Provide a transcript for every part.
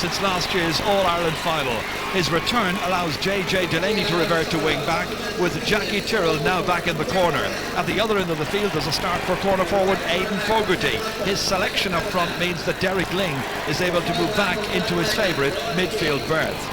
since last year's All-Ireland final. His return allows JJ Delaney to revert to wing-back, with Jackie Tyrrell now back in the corner. At the other end of the field, there's a start for corner forward Aidan Fogarty. His selection up front means that Derek Ling is able to move back into his favourite midfield berth.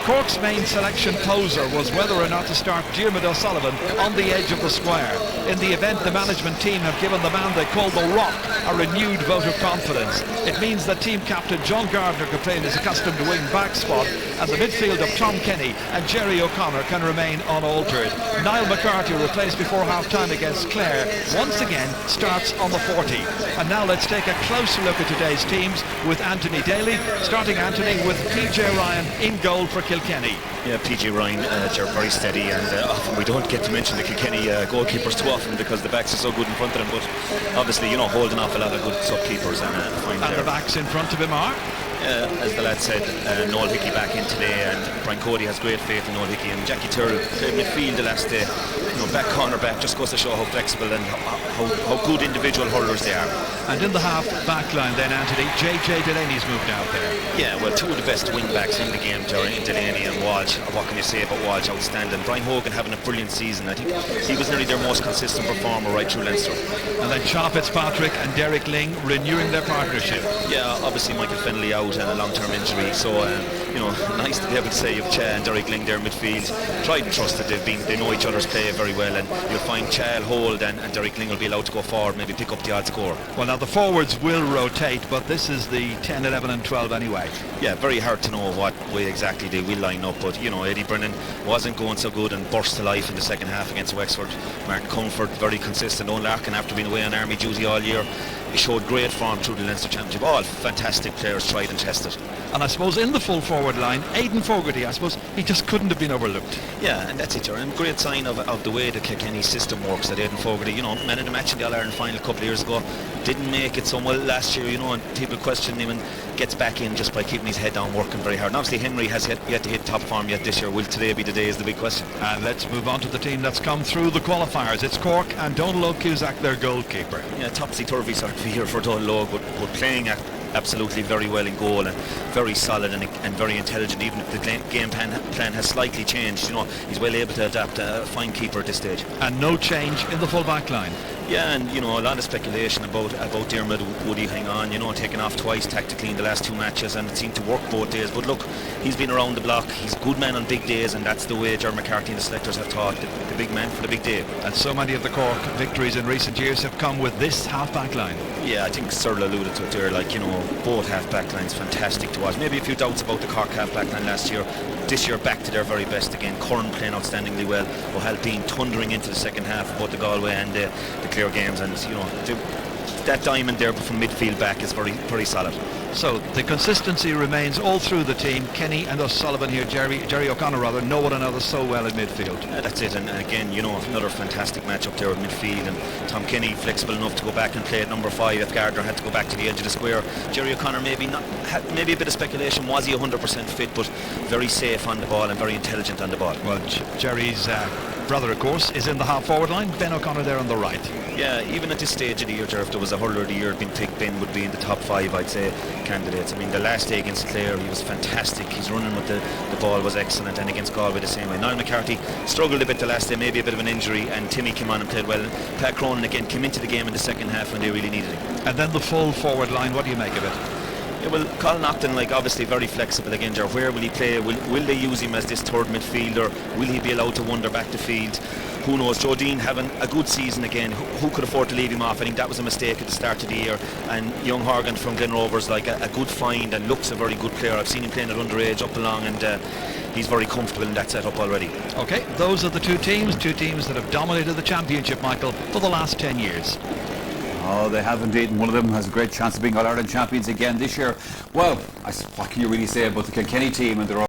Cork's main selection poser was whether or not to start Diarmuid O'Sullivan on the edge of the square. In the event, the management team have given the man they call the Rock a renewed vote of confidence. It means that team captain John Gardner can play in his accustomed wing-back spot, and the midfield of Tom Kenny and Jerry O'Connor can remain unaltered. Niall McCarthy, replaced before half-time against Clare, once again starts on the 40. And now let's take a closer look at today's teams, with Anthony Daly starting Anthony, with PJ Ryan in goal for Kilkenny. Yeah, PJ Ryan, they're very steady, and often we don't get to mention the Kilkenny goalkeepers too often because the backs are so good in front of them, but obviously, you know, holding off a lot of good sub-keepers and the backs in front of him are? As the lad said, Noel Hickey back in today, and Brian Cody has great faith in Noel Hickey, and Jackie Tyrrell played midfield the last day. You know, back corner back, just goes to show how flexible and how good individual hurlers they are. And in the half back line then, Anthony, JJ Delaney's moved out there. Yeah, well, two of the best wing backs in the game, Delaney and Walsh. What can you say about Walsh? Outstanding. Brian Hogan having a brilliant season. I think he was nearly their most consistent performer right through Leinster. And then Sean Fitzpatrick and Derek Ling renewing their partnership. Yeah, obviously Michael Fennelly out and a long-term injury, so you know, nice to be able to say you've Cha and Derek Ling there in midfield. Tried and trusted, they know each other's play very well, and you'll find Cha will hold and Derek Ling will be allowed to go forward, maybe pick up the odd score. Well, now the forwards will rotate, but this is the 10, 11 and 12 anyway. Yeah, very hard to know what way exactly they will line up, but you know, Eddie Brennan wasn't going so good and burst to life in the second half against Wexford. Martin Comfort, very consistent. Owen Larkin, after being away on army duty all year, he showed great form through the Leinster Championship. All fantastic players, tried and tested. And I suppose in the full forward line, Aidan Fogarty, I suppose he just couldn't have been overlooked. Yeah, and that's it, and a great sign of the way the Kilkenny system works, that Aidan Fogarty, you know, man of the match in the All-Ireland final a couple of years ago, didn't make it so well last year, you know, and people question him, and gets back in just by keeping his head down, working very hard. And obviously Henry has yet to hit top form yet this year. Will today be the day is the big question. And let's move on to the team that's come through the qualifiers. It's Cork and Donal O'Cusack, their goalkeeper. Yeah, topsy-turvy sort of year for Donal, but playing absolutely very well in goal, and very solid and very intelligent. Even if the game plan has slightly changed, you know, he's well able to adapt. A fine keeper at this stage. And no change in the full back line. Yeah, and you know, a lot of speculation about Diarmuid, would he hang on, you know, taking off twice tactically in the last two matches, and it seemed to work both days. But look, he's been around the block, he's a good man on big days, and that's the way Gerard McCarthy and the selectors have taught, the big man for the big day. And so many of the Cork victories in recent years have come with this half back line. Yeah, I think Cyril alluded to it there, like, you know, both half back lines fantastic to watch. Maybe a few doubts about the Cork half back line last year. This year back to their very best again. Curran playing outstandingly well, O'Halpine thundering into the second half of both the Galway and the Clare games, and you know, that diamond there from midfield back is very solid. So the consistency remains all through the team. Kenny and O'Sullivan here, Jerry O'Connor rather, know one another so well in midfield. That's it, and again, you know, another fantastic match up there at midfield, and Tom Kenny flexible enough to go back and play at number 5 if Gardner had to go back to the edge of the square. Jerry O'Connor maybe a bit of speculation, was he 100% fit, but very safe on the ball and very intelligent on the ball. Well, Jerry's brother, of course, is in the half forward line. Ben O'Connor there on the right. Yeah, even at this stage of the year, if there was a hurler of the year being picked, Ben would be in the top 5, I'd say, candidates. I mean, the last day against Clare, he was fantastic. His running with the ball was excellent, and against Galway the same way. Niall McCarthy struggled a bit the last day, maybe a bit of an injury, and Timmy came on and played well. And Pat Cronin again came into the game in the second half when they really needed him. And then the full forward line, what do you make of it? Yeah, well, Colin Octon, like, obviously very flexible again, Ger. Where will he play? Will they use him as this third midfielder? Will he be allowed to wander back the field? Who knows? Joe Dean having a good season again. Who could afford to leave him off? I think that was a mistake at the start of the year. And young Horgan from Glen Rovers, like a good find, and looks a very good player. I've seen him playing at underage up along, and he's very comfortable in that setup already. Okay, those are the two teams that have dominated the championship, Michael, for the last 10 years. Oh, they have indeed, and one of them has a great chance of being All-Ireland champions again this year. Well, what can you really say about the Kilkenny team and their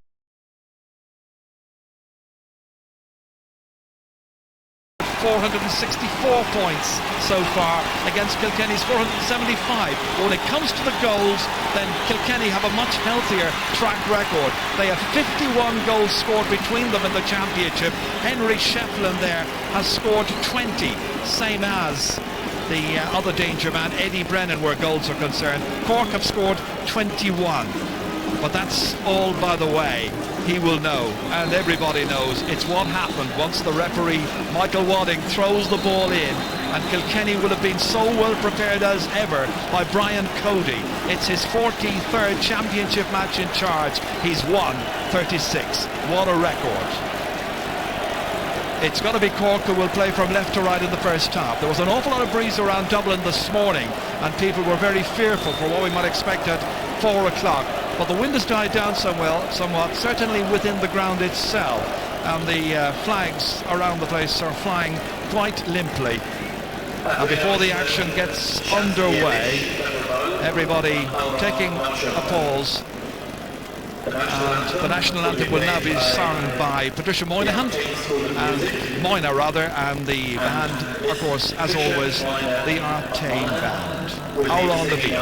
464 points so far against Kilkenny's 475. But when it comes to the goals, then Kilkenny have a much healthier track record. They have 51 goals scored between them in the championship. Henry Shefflin there has scored 20, same as the other danger man, Eddie Brennan, where goals are concerned. Cork have scored 21. But that's all by the way. He will know, and everybody knows. It's what happened once the referee, Michael Wadding, throws the ball in, and Kilkenny will have been so well prepared as ever by Brian Cody. It's his 43rd championship match in charge. He's won 36. What a record. It's going to be Cork who will play from left to right in the first half. There was an awful lot of breeze around Dublin this morning, and people were very fearful for what we might expect at 4 o'clock. But the wind has died down somewhat, certainly within the ground itself. And the flags around the place are flying quite limply. And before the action gets underway, everybody taking a pause. And the national anthem will now be sung by Patricia Moynihan, and the band, of course, as always, the Artane Band. Auron the Beat.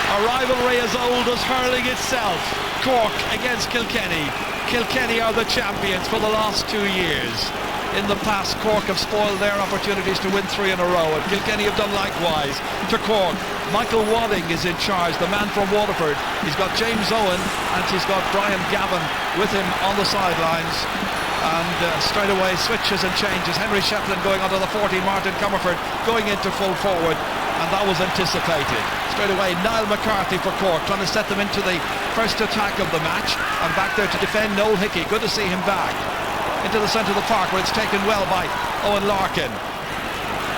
A rivalry as old as hurling itself. Cork against Kilkenny. Kilkenny are the champions for the last 2 years. In the past, Cork have spoiled their opportunities to win 3 in a row, and Kilkenny have done likewise to Cork. Michael Wadding is in charge, the man from Waterford. He's got James Owen and he's got Brian Gavin with him on the sidelines. And straight away switches and changes. Henry Shefflin going onto the 40, Martin Comerford going into full forward, and that was anticipated. Straight away Niall McCarthy for Cork, trying to set them into the first attack of the match, and back there to defend Noel Hickey. Good to see him back into the centre of the park, where it's taken well by Owen Larkin.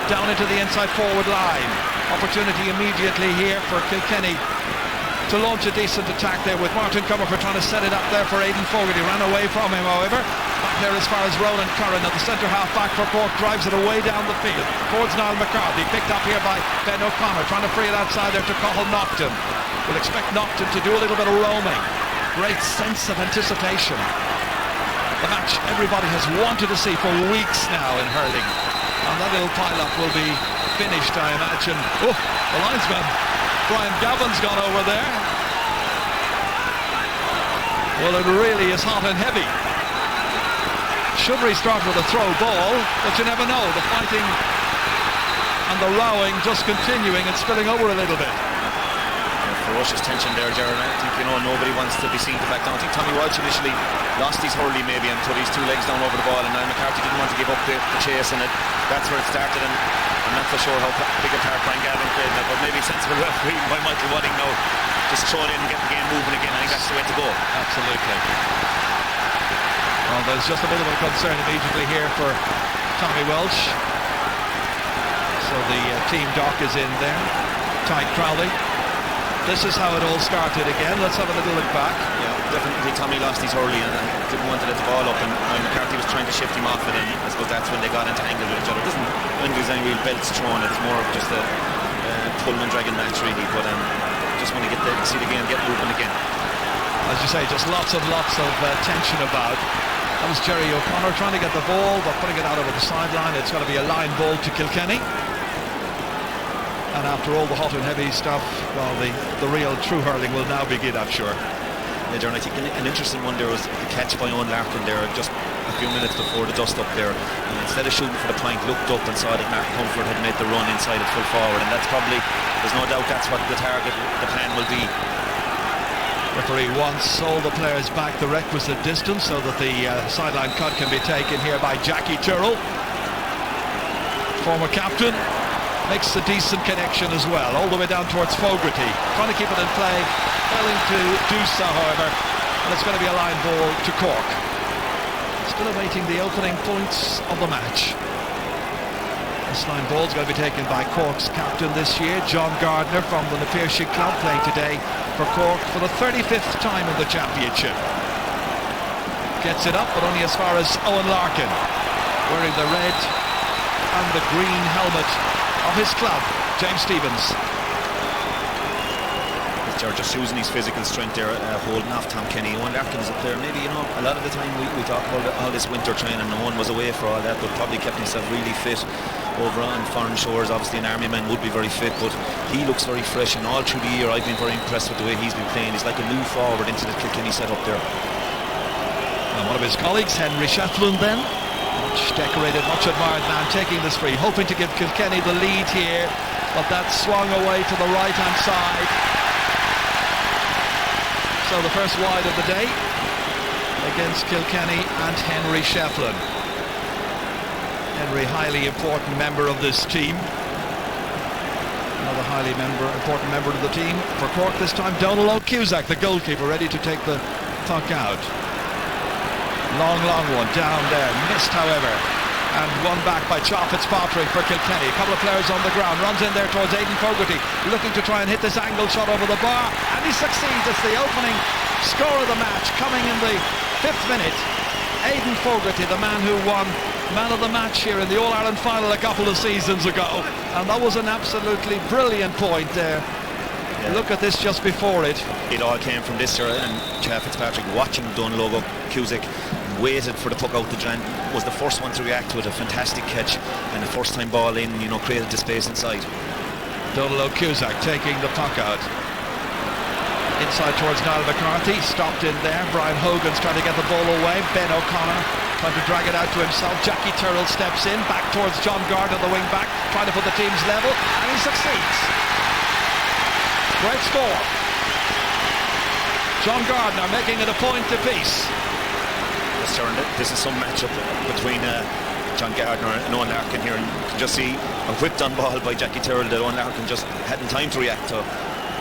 Down into the inside forward line. Opportunity immediately here for Kilkenny to launch a decent attack there, with Martin Comerford trying to set it up there for Aidan Fogarty. Ran away from him, however. Back there as far as Ronan Curran at the centre half back for Cork, drives it away down the field towards Niall McCarthy. Picked up here by Ben O'Connor, trying to free it outside there to Cathal Naughton. We'll expect Naughton to do a little bit of roaming. Great sense of anticipation. The match everybody has wanted to see for weeks now in hurling. And that little pile-up will be finished, I imagine. Oh, the linesman Brian Gavin's gone over there. Well, it really is hot and heavy. Should restart with a throw ball, but you never know. The fighting and the rowing just continuing and spilling over a little bit. Ferocious tension there, Jared. I think, nobody wants to be seen to back down. I think Tommy Walsh initially lost his hurley maybe and put his 2 legs down over the ball, and Niall McCarthy didn't want to give up the chase, and that's where it started. And I'm not so sure how big a part Brian Gavin played in that, but maybe sensible refereeing by Michael Wadding now, just throw it in and get the game moving again. I think that's the way to go. Absolutely. Well, there's just a bit of a concern immediately here for Tommy Welsh. So the team doc is in there. Ty Crowley. This is how it all started again. Let's have a little look back. Yeah, definitely Tommy lost his hurley and didn't want to let the ball up, and McCarthy was trying to shift him off it, and I suppose that's when they got into angle with each other. It doesn't think there's any real belts thrown. It's more of just a pulling and dragging match really, but just want to see the game get moving again. As you say, just lots of tension about. That was Jerry O'Connor trying to get the ball, but putting it out over the sideline. It's going to be a line ball to Kilkenny. And after all the hot and heavy stuff, well, the real true hurling will now begin, I'm sure. Yeah, Darren, I think an interesting one there was the catch by Owen Larkin there just a few minutes before the dust up there. And instead of shooting for the point, looked up and saw that Martin Comfort had made the run inside at full forward, and that's probably, there's no doubt that's what the target, the plan will be. Referee wants all the players back the requisite distance so that the sideline cut can be taken here by Jackie Tyrrell, former captain. makes a decent connection as well, all the way down towards Fogarty, trying to keep it in play, failing to do so, however, and it's going to be a line ball to Cork. Still awaiting the opening points of the match. This line ball is going to be taken by Cork's captain this year, John Gardner, from the Napier Club, playing today for Cork for the 35th time in the championship. Gets it up, but only as far as Owen Larkin, wearing the red and the green helmet of his club, James Stephens. They're just using his physical strength there, holding off Tom Kenny. Owen Larkin is a player, maybe, you know, a lot of the time we talk about all this winter training, no one was away for all that, but probably kept himself really fit over on foreign shores. Obviously an army man would be very fit, but he looks very fresh, and all through the year I've been very impressed with the way he's been playing. He's like a new forward into the Kilkenny setup there. And one of his colleagues, Henry Shefflin, then, much decorated, much admired man, taking this free, hoping to give Kilkenny the lead here, but that swung away to the right hand side. So the first wide of the day against Kilkenny and Henry Shefflin. Henry, highly important member of this team. Another highly important member of the team for Cork this time, Donal O'Cusack, the goalkeeper, ready to take the puck out. Long one down there, missed however, and won back by Cha Fitzpatrick for Kilkenny. A couple of players on the ground, runs in there towards Aidan Fogarty, looking to try and hit this angle shot over the bar, and he succeeds. It's the opening score of the match, coming in the 5th minute. Aidan Fogarty, the man who won man of the match here in the All-Ireland final a couple of seasons ago, and that was an absolutely brilliant point there. Yeah. Look at this just before it. It all came from this year, and Cha Fitzpatrick, watching Donal O'Cusack, waited for the puck out the Jan, was the first one to react to it. A fantastic catch, and the first time ball in, you know, created the space inside. Donal O'Cusack taking the puck out inside towards Niall McCarthy, stopped in there. Brian Hogan's trying to get the ball away. Ben O'Connor trying to drag it out to himself. Jackie Tyrrell steps in, back towards John Gardner, the wing back, trying to put the teams level, and he succeeds. Great score. John Gardner making it a point apiece. This is some matchup between John Gardner and Owen Larkin here, and you can just see a whipped on ball by Jackie Tyrrell that Owen Larkin just hadn't time to react to.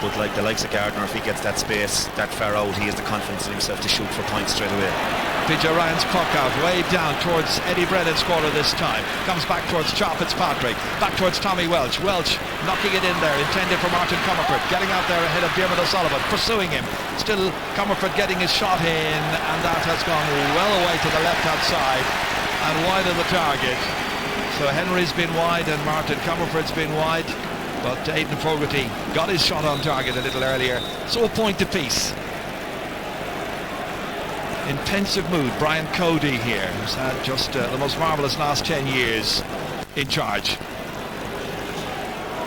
But like the likes of Gardner, if he gets that space that far out, he has the confidence in himself to shoot for points straight away. PJ Ryan's puck out, way down towards Eddie Brennan's corner this time. Comes back towards Cha Fitzpatrick, back towards Tommy Welch. Welch knocking it in there, intended for Martin Comerford, getting out there ahead of Diarmuid O'Sullivan, pursuing him. Still Comerford getting his shot in, and that has gone well away to the left-hand side and wide of the target. So Henry's been wide and Martin Comerford's been wide, but Aidan Fogarty got his shot on target a little earlier. So a point apiece. In pensive mood, Brian Cody here, who's had just the most marvellous last 10 years in charge.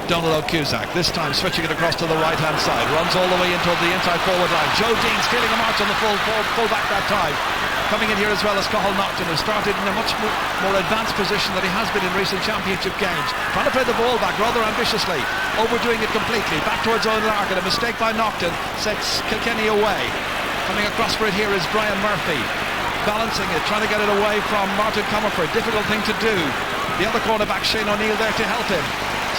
Donal O'Cusack, this time switching it across to the right-hand side, runs all the way into the inside forward line. Joe Dean stealing a march on the full back that time. Coming in here as well as Cathal Naughton, who started in a much more advanced position than he has been in recent championship games. Trying to play the ball back rather ambitiously, overdoing it completely. Back towards Owen Larkin, a mistake by Naughton sets Kilkenny away. Coming across for it here is Brian Murphy, balancing it, trying to get it away from Martin Comerford. Difficult thing to do. The other cornerback, Shane O'Neill, there to help him.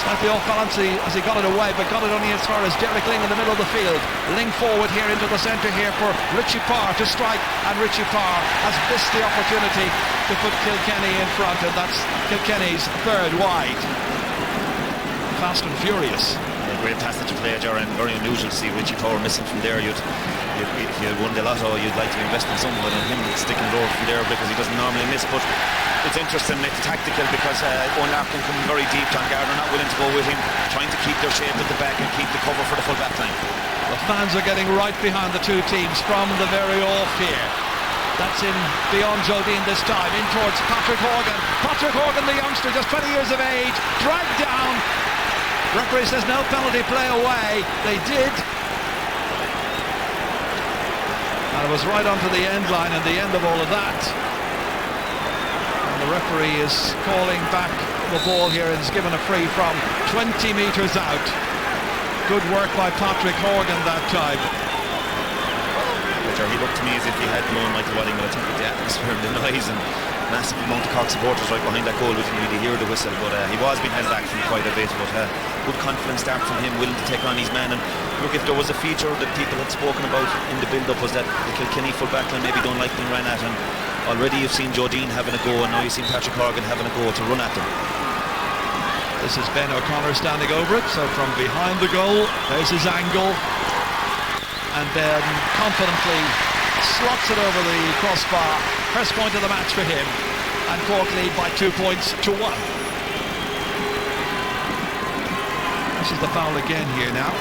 Slightly off balance as he got it away, but got it only as far as Derek Ling in the middle of the field. Ling forward here into the centre here for Richie Parr to strike, and Richie Parr has missed the opportunity to put Kilkenny in front, and that's Kilkenny's third wide. Fast and furious. Yeah, great passage to play, Jar, and very unusual to see Richie Parr missing from there. If you won the lotto, you'd like to invest in someone, and him sticking it over from there because he doesn't normally miss. But it's interesting, it's tactical, because Owen Larkin coming very deep. John Gardner not willing to go with him, trying to keep their shape at the back and keep the cover for the full back line. The fans are getting right behind the two teams from the very off here. That's in beyond Jodine this time, in towards Patrick Horgan. Patrick Horgan, the youngster, just 20 years of age, dragged down. Referee says no penalty, play away. They did. And it was right onto the end line, and the end of all of that. And the referee is calling back the ball here and is given a free from 20 metres out. Good work by Patrick Horgan that time. Jerry, he looked to me as if he had known Michael Wadding, but I think with the atmosphere and the noise and massive amount of Cork supporters right behind that goal, we didn't really hear the whistle, but he was being held back from quite a bit, but good confidence start from him, willing to take on his man. And look, if there was a feature that people had spoken about in the build-up was that the Kilkenny full back line maybe don't like being ran at, and already you've seen Joe Dean having a go, and now you've seen Patrick Horgan having a go to run at them. This is Ben O'Connor standing over it, so from behind the goal, there's his angle, and then confidently slots it over the crossbar. First point of the match for him, and Cork lead by 2 points to 1. This is the foul again here now.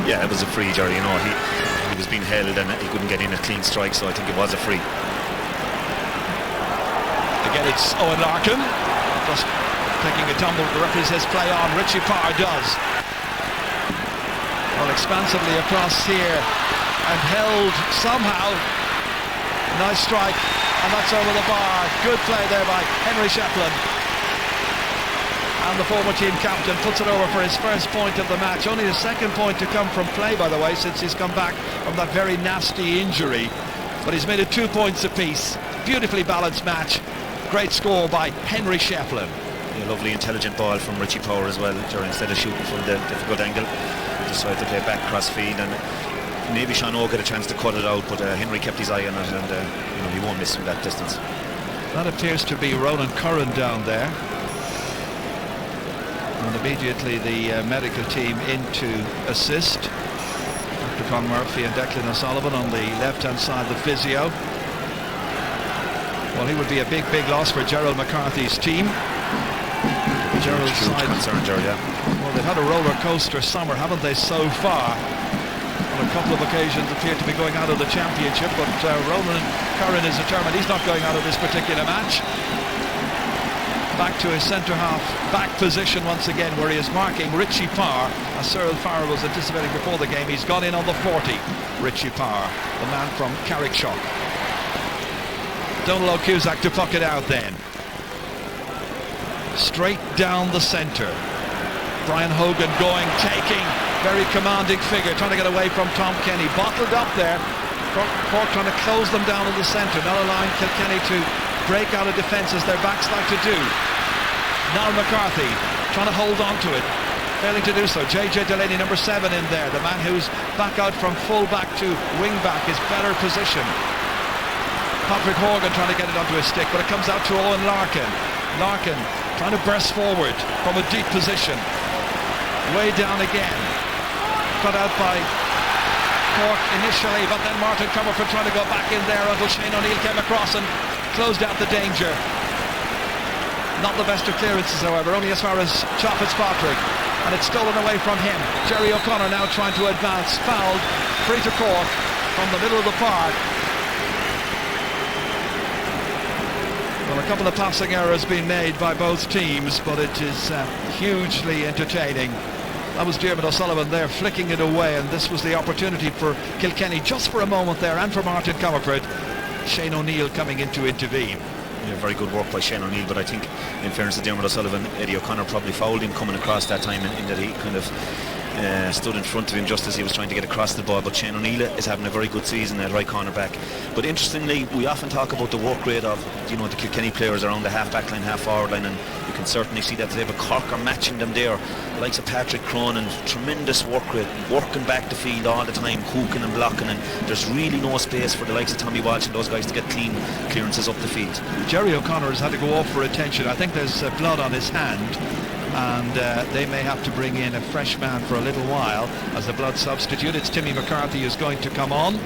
Yeah, it was a free, Jerry. You know, he was being held and he couldn't get in a clean strike, so I think it was a free. Again, it's Owen Larkin just taking a tumble. The referee says play on. Richie Parr does. Well, expansively across here and held somehow. Nice strike, and that's over the bar. Good play there by Henry Shefflin. And the former team captain puts it over for his first point of the match. Only his second point to come from play, by the way, since he's come back from that very nasty injury. But he's made it 2 points apiece. Beautifully balanced match. Great score by Henry Shefflin. A lovely intelligent ball from Richie Power as well, Jerry. Instead of shooting from the difficult angle, decided to play back cross field, and maybe Sean O get a chance to cut it out, but Henry kept his eye on it, and you know, he won't miss from that distance. That appears to be Ronan Curran down there. And immediately the medical team in to assist. Dr. Con Murphy and Declan O'Sullivan on the left-hand side, the physio. Well, he would be a big loss for Gerald McCarthy's team. Gerald's side, concern, Gerald, yeah. Well, they've had a roller coaster summer, haven't they, so far? On a couple of occasions appear to be going out of the championship, but Ronan Curran is determined he's not going out of this particular match. Back to his centre-half back position once again, where he is marking Richie Parr, as Cyril Farrell was anticipating before the game. He's gone in on the 40, Richie Parr, the man from Carrickshock. Donald O'Cusack to puck it out then. Straight down the centre. Brian Hogan going, taking, very commanding figure, trying to get away from Tom Kenny. Bottled up there. Cork trying to close them down in the centre, not allowing Kilkenny to break out of defence as their backs like to do. Now McCarthy trying to hold on to it, failing to do so. JJ Delaney, number 7 in there, the man who's back out from full back to wing back, is better position. Patrick Horgan trying to get it onto his stick, but it comes out to Owen Larkin. Larkin trying to burst forward from a deep position. Way down again. Cut out by Cork initially, but then Martin Comerford trying to go back in there until Shane O'Neill came across and closed out the danger. Not the best of clearances, however, only as far as Chop Fitzpatrick, and it's stolen away from him. Jerry O'Connor now trying to advance, fouled, free to Cork from the middle of the park. Well, a couple of passing errors being made by both teams, but it is hugely entertaining. That was Diarmuid O'Sullivan there flicking it away, and this was the opportunity for Kilkenny just for a moment there, and for Martin Comerford. Shane O'Neill coming in to intervene. Yeah, very good work by Shane O'Neill, but I think in fairness to Diarmuid O'Sullivan, Eddie O'Connor probably fouled him coming across that time, in that he kind of stood in front of him just as he was trying to get across the ball. But Shane O'Neill is having a very good season at right corner back. But interestingly, we often talk about the work rate of, you know, the Kilkenny players around the half back line, half forward line, and you can certainly see that today. But Cork are matching them there. The likes of Patrick Cronin, tremendous work rate, working back the field all the time, hooking and blocking, and there's really no space for the likes of Tommy Walsh and those guys to get clean clearances up the field. Jerry O'Connor has had to go off for attention. I think there's blood on his hand, and they may have to bring in a fresh man for a little while as a blood substitute. It's Timmy McCarthy who's going to come on.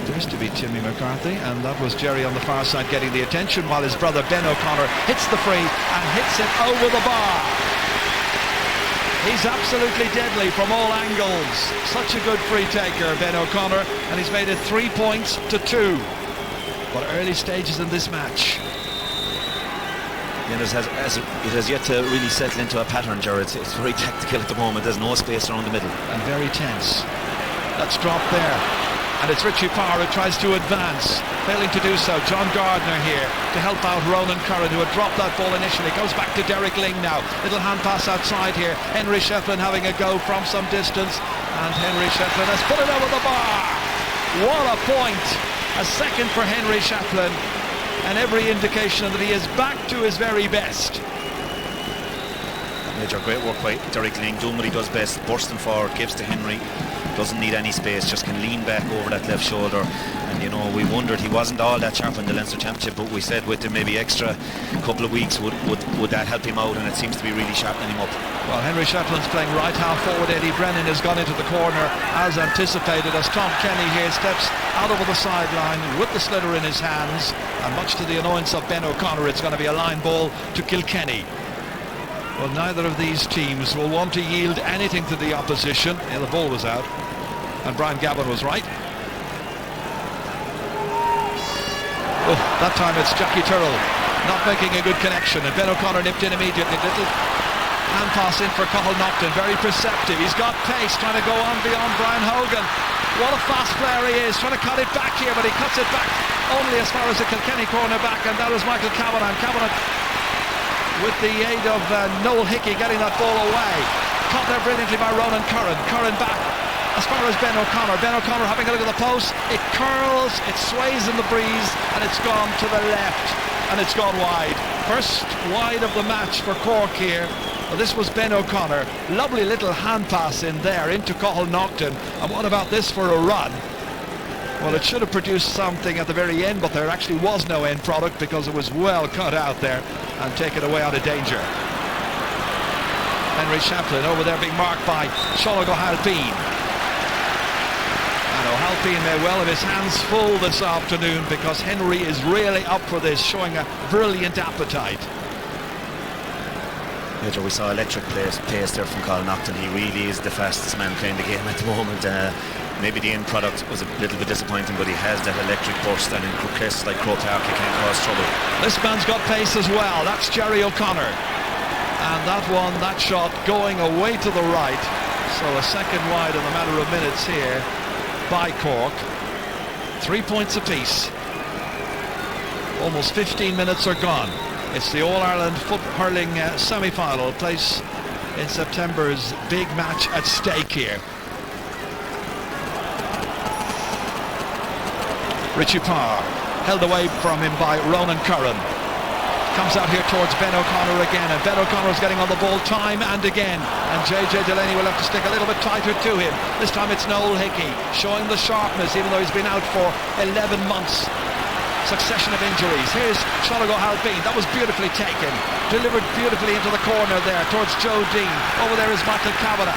There's to be Timmy McCarthy, and that was Jerry on the far side getting the attention, while his brother Ben O'Connor hits the free and hits it over the bar. He's absolutely deadly from all angles. Such a good free taker, Ben O'Connor, and he's made it 3 points to 2. But early stages in this match. Yeah, it has yet to really settle into a pattern, Jared. It's very tactical at the moment. There's no space around the middle. And very tense. That's dropped there. And it's Richie Parr who tries to advance, failing to do so. John Gardner here to help out Ronan Curran, who had dropped that ball initially. Goes back to Derek Ling now. Little hand pass outside here. Henry Shefflin having a go from some distance. And Henry Shefflin has put it over the bar. What a point. A second for Henry Shefflin. And every indication that he is back to his very best. Major, great work by Derek Ling, doing what he does best, bursting forward, gives to Henry, doesn't need any space, just can lean back over that left shoulder. And you know, we wondered, he wasn't all that sharp in the Leinster Championship, but we said with him maybe extra couple of weeks would that help him out, and it seems to be really sharpening him up. Well, Henry Shefflin's playing right half forward. Eddie Brennan has gone into the corner as anticipated, as Tom Kenny here steps out over the sideline with the sliotar in his hands, and much to the annoyance of Ben O'Connor, it's going to be a line ball to Kilkenny. Well, neither of these teams will want to yield anything to the opposition. Yeah, the ball was out, and Brian Gavin was right. Oh, that time it's Jackie Tyrrell not making a good connection, and Ben O'Connor nipped in immediately. Little hand pass in for Cathal Naughton, very perceptive. He's got pace, trying to go on beyond Brian Hogan. What a fast player he is, trying to cut it back here, but he cuts it back only as far as the Kilkenny corner back, and that was Michael Cavanagh. Cavanagh, with the aid of Noel Hickey, getting that ball away. Caught there brilliantly by Ronan Curran. Curran back as far as Ben O'Connor. Ben O'Connor having a look at the post. It curls, it sways in the breeze, and it's gone to the left, and it's gone wide. First wide of the match for Cork here. Well, this was Ben O'Connor. Lovely little hand pass in there into Cathal Naughton. And what about this for a run? Well, it should have produced something at the very end, but there actually was no end product because it was well cut out there and taken away out of danger. Henry Shefflin over there being marked by Sean O'Halpine. And O'Halpine may well have his hands full this afternoon because Henry is really up for this, showing a brilliant appetite. Major, we saw electric pace there from Cathal Naughton. He really is the fastest man playing the game at the moment. Maybe the end product was a little bit disappointing, but he has that electric burst, and in places like Croke, he can cause trouble. This man's got pace as well. That's Jerry O'Connor. And that shot going away to the right. So a second wide in a matter of minutes here by Cork. 3 points apiece. Almost 15 minutes are gone. It's the All-Ireland hurling semi-final, place in September's big match at stake here. Richie Parr held away from him by Ronan Curran. Comes out here towards Ben O'Connor again, and Ben O'Connor is getting on the ball time and again, and JJ Delaney will have to stick a little bit tighter to him. This time it's Noel Hickey showing the sharpness, even though he's been out for 11 months. Succession of injuries. Here's Sean O'Halpine. That was beautifully taken, delivered beautifully into the corner there towards Joe Dean. Over there is Michael Cavanagh.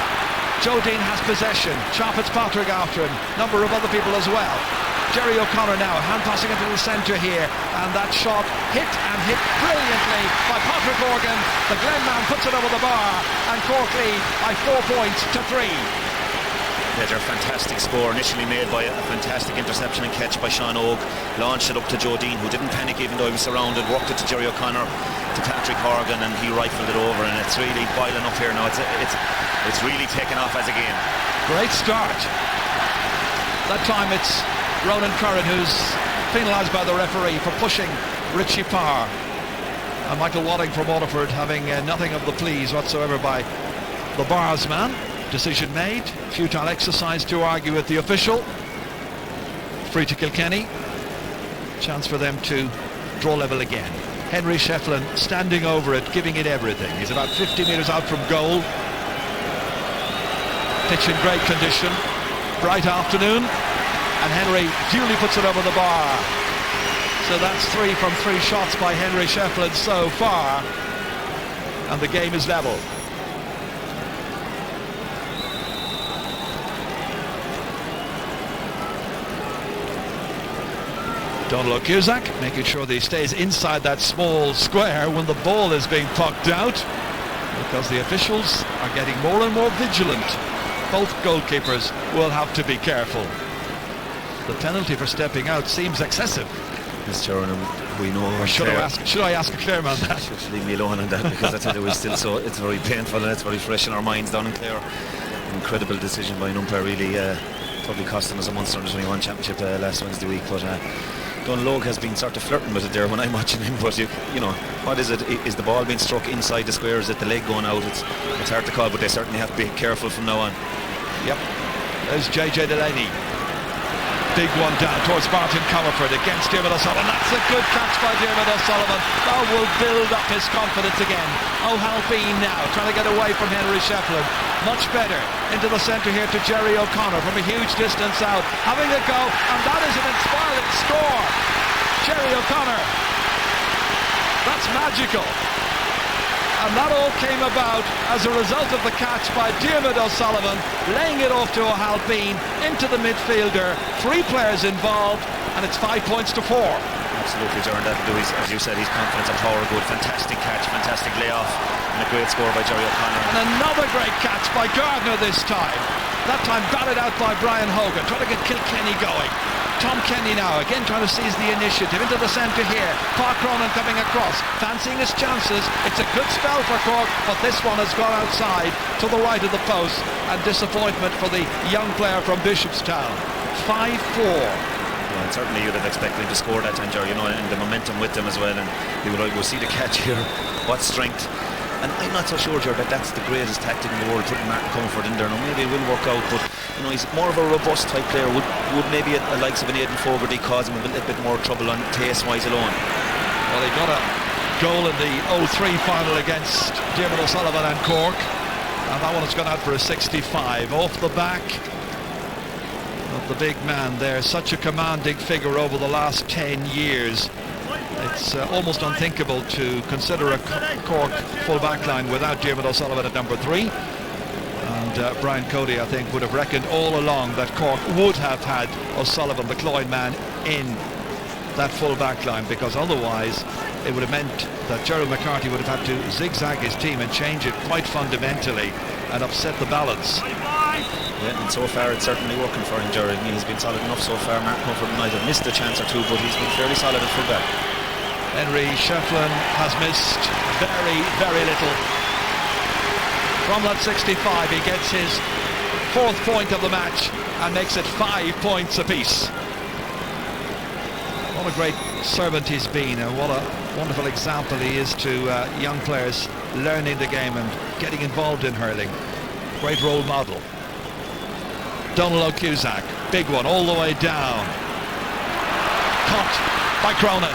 Joe Dean has possession. Sean Fitzpatrick after him. Number of other people as well. Jerry O'Connor now hand passing into the centre here, and that shot hit brilliantly by Patrick Morgan. The Glen man puts it over the bar, and Cork lead by 4 points to 3. Major, fantastic score initially made by a fantastic interception and catch by Sean Oak. Launched it up to Joe Dean, who didn't panic even though he was surrounded. Worked it to Jerry O'Connor, to Patrick Horgan, and he rifled it over. And it's really boiling up here now. It's really taken off as a game. Great start. That time it's Ronan Curran who's penalised by the referee for pushing Richie Parr. And Michael Wadding from Waterford having nothing of the pleas whatsoever by the bars man. Decision made. Futile exercise to argue with the official. Free to Kilkenny. Chance for them to draw level again. Henry Shefflin standing over it, giving it everything. He's about 50 metres out from goal. Pitch in great condition. Bright afternoon. And Henry duly puts it over the bar. So that's 3 from 3 shots by Henry Shefflin so far. And the game is level. Donald Cusack making sure that he stays inside that small square when the ball is being pucked out, because the officials are getting more and more vigilant. Both goalkeepers will have to be careful. The penalty for stepping out seems excessive. Yes, Jordan, we know. Or should I ask a Clare man that? Just leave me alone on that, because I tell you, it's very painful and it's very fresh in our minds down in Clare. Incredible decision by an umpire, really probably costing us a Munster Under 21 championship last Wednesday week, but Dunlogue has been sort of flirting with it there when I'm watching him. But you know, what is it? Is the ball being struck inside the square? Is it the leg going out? It's hard to call, but they certainly have to be careful from now on. Yep. There's JJ Delaney. Big one down towards Martin Comerford against Diarmuid O'Sullivan. That's a good catch by Diarmuid O'Sullivan. That will build up his confidence again. O'Halpine now trying to get away from Henry Shefflin. Much better into the centre here to Jerry O'Connor from a huge distance out. Having a go, and that is an inspiring score. Jerry O'Connor. That's magical. And that all came about as a result of the catch by Diarmuid O'Sullivan, laying it off to O'Halpine into the midfielder. 3 players involved, and it's 5 points to 4. Absolutely, Jordan. That'll do. As you said, his confidence and power good. Fantastic catch, fantastic layoff, and a great score by Jerry O'Connor. And another great catch by Gardner this time. That time batted out by Brian Hogan, trying to get Kilkenny going. Tom Kenny now, again trying to seize the initiative into the centre here. Park Cronin coming across, fancying his chances. It's a good spell for Cork, but this one has gone outside to the right of the post, and disappointment for the young player from Bishopstown. 5-4. And certainly you'd have expected him to score that time, Jerry, you know, and the momentum with them as well, and you would see the catch here. What strength. And I'm not so sure, Jerry, that that's the greatest tactic in the world, putting Martin Comerford in there. Now maybe it will work out, but you know, he's more of a robust type player. Would maybe the likes of an Aidan Fogarty cause him a little bit more trouble on taste-wise alone? Well, he got a goal in the 0-3 final against Diarmuid O'Sullivan and Cork, and that one has gone out for a 65 off the back of the big man there. Such a commanding figure over the last 10 years. It's almost unthinkable to consider a Cork full back line without Diarmuid O'Sullivan at number 3. And Brian Cody, I think, would have reckoned all along that Cork would have had O'Sullivan, the Cloyne man, in that full back line, because otherwise it would have meant that Gerald McCarthy would have had to zigzag his team and change it quite fundamentally and upset the balance. Yeah, and so far it's certainly working for him, Jerry. He's been solid enough so far. Mark Comerford might have missed a chance or two, but he's been fairly solid at full back. Henry Shefflin has missed very, very little. From that 65, he gets his 4th point of the match and makes it 5 points apiece. What a great servant he's been, and what a wonderful example he is to young players learning the game and getting involved in hurling. Great role model. Donald O'Cusack, big one all the way down. Caught by Cronin.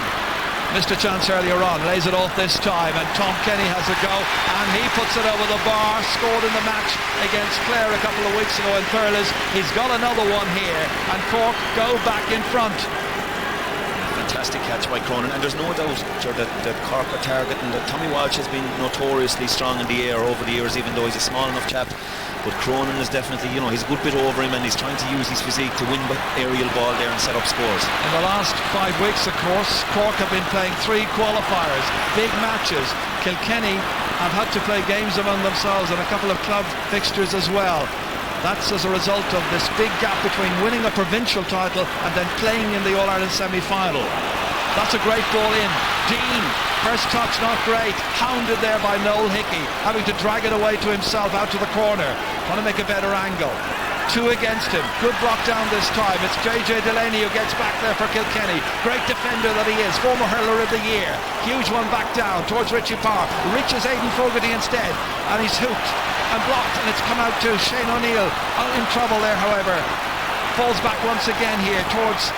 Missed a chance earlier on, lays it off this time, and Tom Kenny has a go, and he puts it over the bar. Scored in the match against Clare a couple of weeks ago in Thurles. He's got another one here, and Cork go back in front. Fantastic catch by Cronin, and there's no doubt, sure, that Cork are targeting. That Tommy Walsh has been notoriously strong in the air over the years, even though he's a small enough chap. But Cronin is definitely, you know, he's a good bit over him, and he's trying to use his physique to win aerial ball there and set up scores. In the last 5 weeks, of course, Cork have been playing 3 qualifiers, big matches. Kilkenny have had to play games among themselves and a couple of club fixtures as well. That's as a result of this big gap between winning a provincial title and then playing in the All-Ireland semi-final. That's a great ball in. Dean, first touch not great, hounded there by Noel Hickey, having to drag it away to himself out to the corner, trying to make a better angle. 2 against him, good block down this time. It's JJ Delaney who gets back there for Kilkenny. Great defender that he is, former hurler of the year. Huge one back down towards Richie Parr. Reaches Aidan Fogarty instead, and he's hooked and blocked, and it's come out to Shane O'Neill. In trouble there, however. Falls back once again here towards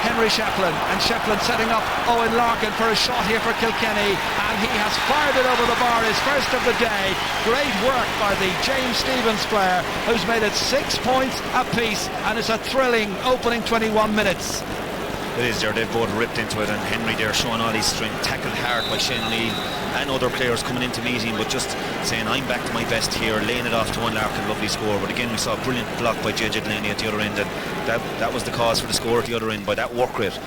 Henry Shefflin, and Shefflin setting up Owen Larkin for a shot here for Kilkenny, and he has fired it over the bar, his first of the day. Great work by the James Stephens player, who's made it 6 points apiece, and it's a thrilling opening 21 minutes. It is there, they've both ripped into it, and Henry there showing all his strength, tackled hard by Shane O'Neill and other players coming into meeting, but just saying, I'm back to my best here, laying it off to Owen Larkin, lovely score. But again, we saw a brilliant block by JJ Delaney at the other end, and that was the cause for the score at the other end by that work rate.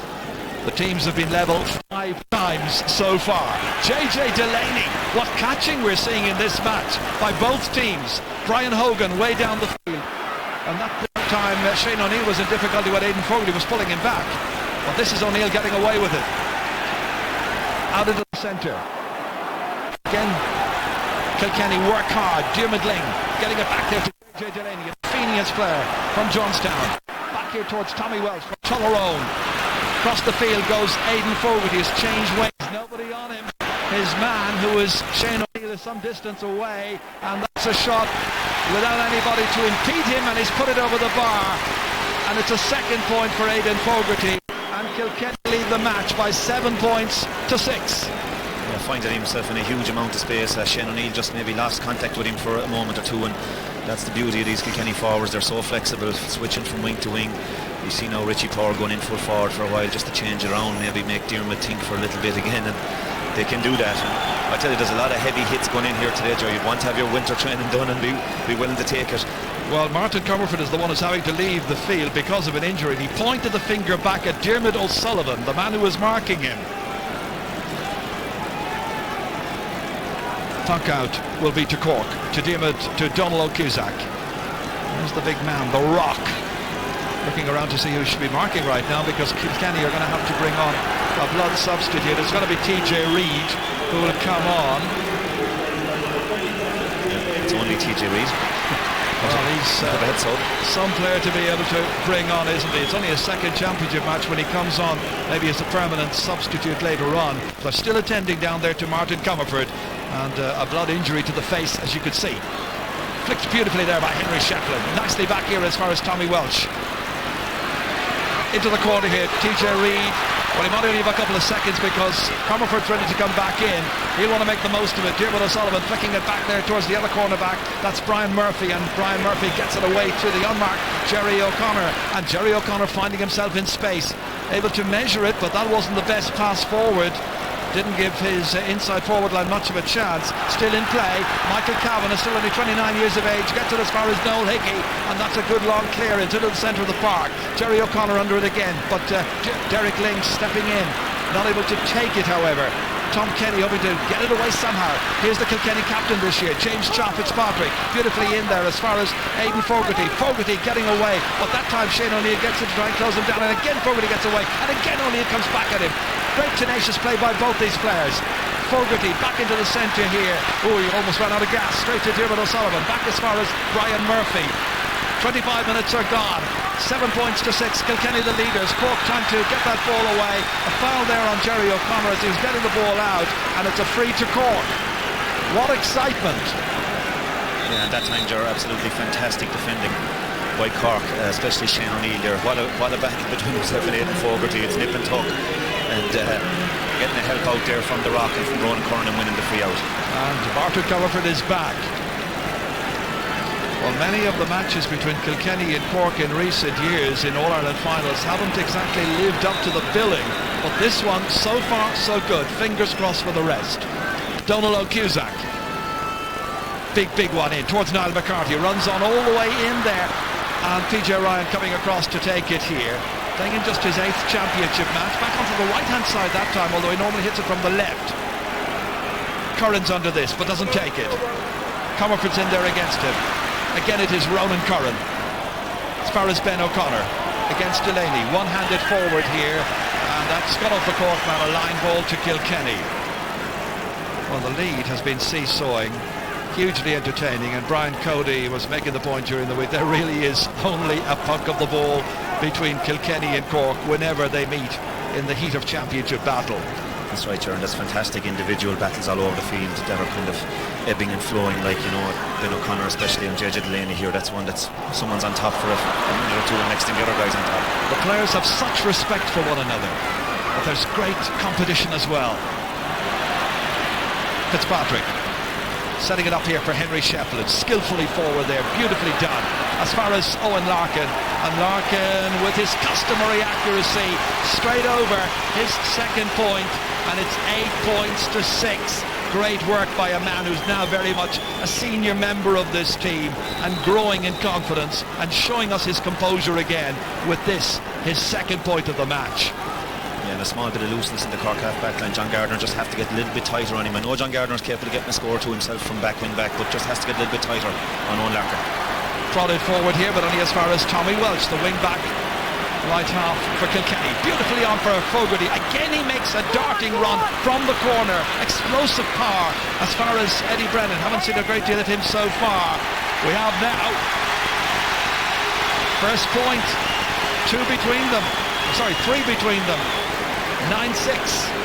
The teams have been level 5 times so far. JJ Delaney, what catching we're seeing in this match by both teams. Brian Hogan way down the field, and that time Shane O'Neill was in difficulty when Aidan Fogarty was pulling him back. But this is O'Neill getting away with it. Out into the centre. Again, Kilkenny work hard. Diarmuid Ling getting it back there to JJ Delaney. inconvenienced player from Johnstown. Back here towards Tommy Welch from Tullerone. Across the field goes Aidan Fogarty. He's changed ways. Nobody on him. His man, who is Shane O'Neill, is some distance away, and that's a shot without anybody to impede him, and he's put it over the bar. And it's a second point for Aidan Fogarty, and Kilkenny lead the match by 7 points to 6. Yeah, finding himself in a huge amount of space. Shane O'Neill just maybe lost contact with him for a moment or two, and that's the beauty of these Kilkenny forwards. They're so flexible, switching from wing to wing. You see now Richie Power going in full forward for a while just to change around, maybe make Diarmuid think for a little bit again, and they can do that. And I tell you, there's a lot of heavy hits going in here today, Joe. You'd want to have your winter training done and be willing to take it. Well, Martin Comerford is the one who's having to leave the field because of an injury. He pointed the finger back at Diarmuid O'Sullivan, the man who was marking him. Puck out will be to Cork, to Diarmuid, to Donald O'Cusack. There's the big man, the Rock. Looking around to see who should be marking right now, because Kilkenny are going to have to bring on a blood substitute. It's going to be TJ Reid who will come on. It's only TJ Reid. Well, he's some player to be able to bring on, isn't he? It's only a second championship match when he comes on, maybe as a permanent substitute later on. But still attending down there to Martin Comerford, and a blood injury to the face, as you could see. Flicked beautifully there by Henry Shefflin. Nicely back here as far as Tommy Welch. Into the corner here, TJ Reid. Well, he might only have a couple of seconds because Comerford's ready to come back in. He'll want to make the most of it. Diarmuid O'Sullivan flicking it back there towards the other cornerback. That's Brian Murphy, and Brian Murphy gets it away to the unmarked Jerry O'Connor. And Jerry O'Connor finding himself in space, able to measure it, but that wasn't the best pass forward. Didn't give his inside forward line much of a chance. Still in play, Michael Cavan is still only 29 years of age, gets it as far as Noel Hickey, and that's a good long clearance into the centre of the park. Jerry O'Connor under it again, but Derek Lynch stepping in, not able to take it, however. Tom Kenny hoping to get it away somehow. Here's the Kilkenny captain this year, James Chop Fitzpatrick, beautifully in there as far as Aidan Fogarty. Fogarty getting away, but that time Shane O'Neill gets it to try and close him down, and again Fogarty gets away, and again O'Neill comes back at him. Great tenacious play by both these players. Fogarty back into the centre here. Oh, he almost ran out of gas. Straight to Diarmuid O'Sullivan, back as far as Brian Murphy. 25 minutes are gone. 7 points to 6. Kilkenny the leaders. Cork trying to get that ball away. A foul there on Jerry O'Connor as he was getting the ball out, and it's a free to Cork. What excitement! Yeah, and that time, Ger, absolutely fantastic defending by Cork, especially Shane O'Neill there. What a battle between himself and Aidan Fogarty. It's nip and tuck, and getting a help out there from the Rock and from Ronan Curran and winning the free out. And Martin Comerford is back. Well, many of the matches between Kilkenny and Cork in recent years in All-Ireland finals haven't exactly lived up to the billing, but this one, so far, so good. Fingers crossed for the rest. Donald O'Cusack. Big one in towards Niall McCarthy. Runs on all the way in there, and PJ Ryan coming across to take it here. Playing in just his 8th championship match. Back onto the right-hand side that time, although he normally hits it from the left. Curran's under this, but doesn't take it. Comerford's in there against him. Again, it is Ronan Curran. As far as Ben O'Connor against Delaney. One-handed forward here, and that's got off the Cork man, a line ball to Kilkenny. Well, the lead has been seesawing, hugely entertaining, and Brian Cody was making the point during the week. There really is only a puck of the ball between Kilkenny and Cork whenever they meet in the heat of championship battle. That's right, Sharon. There's fantastic individual battles all over the field that are kind of ebbing and flowing, like, you know, Ben O'Connor especially, and JJ Delaney here. That's one that's someone's on top for a minute or two, and next thing the other guy's on top. The players have such respect for one another, but there's great competition as well. Fitzpatrick setting it up here for Henry Shefflin, skillfully forward there, beautifully done. As far as Owen Larkin, and Larkin with his customary accuracy, straight over his second point, and it's 8 points to 6. Great work by a man who's now very much a senior member of this team, and growing in confidence and showing us his composure again with this, his second point of the match. Yeah, and a small bit of looseness in the Cork half-back line. John Gardner just have to get a little bit tighter on him. I know John Gardner's capable of getting a score to himself from wing back, but just has to get a little bit tighter on Owen Larkin. Prodded forward here, but only as far as Tommy Welch, the wing back, right half for Kilkenny. Beautifully on for Fogarty. Again he makes a darting run from the corner. Explosive power as far as Eddie Brennan. Haven't seen a great deal of him so far. We have now First point, 2 between them. Sorry, 3 between them. 9-6.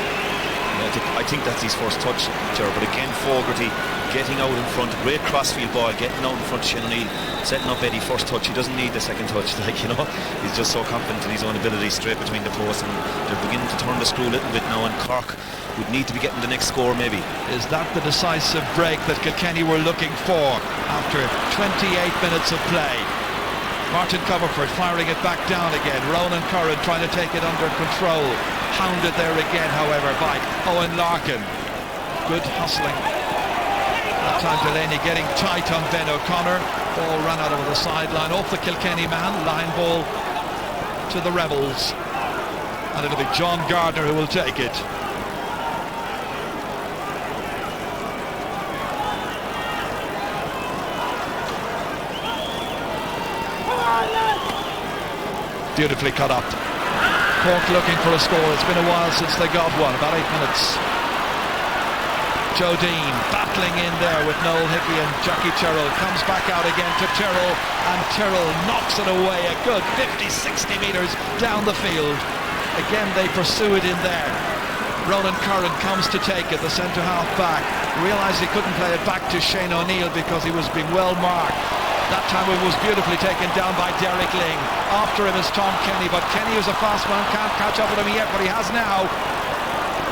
I think that's his first touch, Ger, but again Fogarty getting out in front, great crossfield ball, getting out in front of Shane O'Neill, setting up Eddie first touch. He doesn't need the second touch, he's just so confident in his own ability straight between the posts, and they're beginning to turn the screw a little bit now, and Cork would need to be getting the next score maybe. Is that the decisive break that Kilkenny were looking for after 28 minutes of play? Martin Comerford firing it back down again. Ronan Curran trying to take it under control. Hounded there again, however, by Owen Larkin. Good hustling. That time Delaney getting tight on Ben O'Connor. Ball ran out over the sideline off the Kilkenny man. Line ball to the Rebels. And it'll be John Gardner who will take it. Beautifully cut up. Cork looking for a score. It's been a while since they got one, about 8 minutes. Joe Dean battling in there with Noel Hickey and Jackie Tyrrell. Comes back out again to Tyrrell, and Tyrrell knocks it away a good 50-60 metres down the field. Again they pursue it in there. Ronan Curran comes to take it, the centre half back. Realised he couldn't play it back to Shane O'Neill because he was being well marked. That time it was beautifully taken down by Derek Ling. After him is Tom Kenny, but Kenny is a fast man, can't catch up with him yet, but he has now.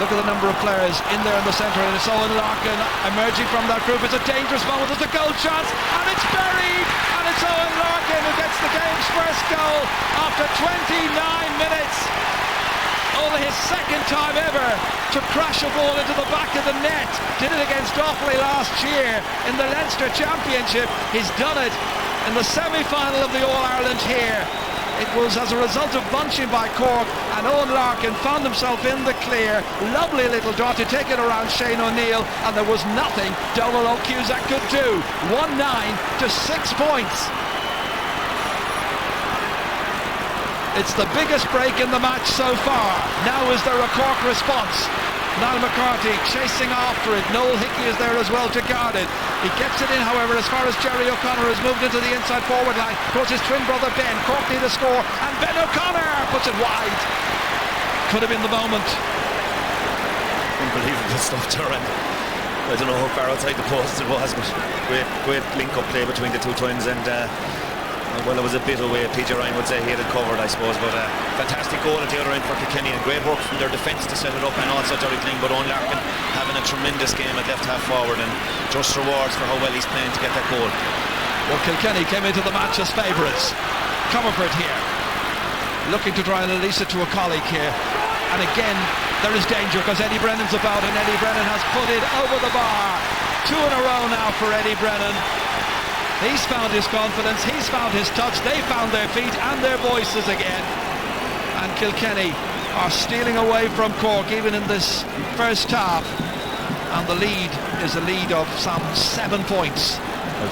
Look at the number of players in there in the centre, and it's Owen Larkin emerging from that group. It's a dangerous moment, there's a goal chance, and it's buried, and it's Owen Larkin who gets the game's first goal after 29 minutes. Only his second time ever to crash a ball into the back of the net. Did it against Offaly last year in the Leinster Championship. He's done it in the semi-final of the All-Ireland here. It was as a result of bunching by Cork, and Owen Larkin found himself in the clear. Lovely little dot to take it around Shane O'Neill, and there was nothing Donald O'Cusack could do. 1-9 to 6 points. It's the biggest break in the match so far. Now is there a Cork response? Niall McCarthy chasing after it. Noel Hickey is there as well to guard it. He gets it in, however, as far as Jerry O'Connor has moved into the inside forward line. Towards his twin brother Ben. Cork need a score, and Ben O'Connor puts it wide. Could have been the moment. Unbelievable stuff, Turin. I don't know how far outside the post it was, but great link-up play between the two twins, and well, it was a bit away. PJ Ryan would say he had it covered, I suppose, but fantastic goal at the other end for Kilkenny, and great work from their defence to set it up, and also Derek Ling, but Owen Larkin having a tremendous game at left half forward, and just rewards for how well he's playing to get that goal. Well, Kilkenny came into the match as favourites. Comerford here, looking to try and release it to a colleague here, and again there is danger because Eddie Brennan's about, and Eddie Brennan has put it over the bar. 2 in a row now for Eddie Brennan. He's found his confidence, he's found his touch, they found their feet and their voices again. And Kilkenny are stealing away from Cork even in this first half. And the lead is a lead of some 7 points.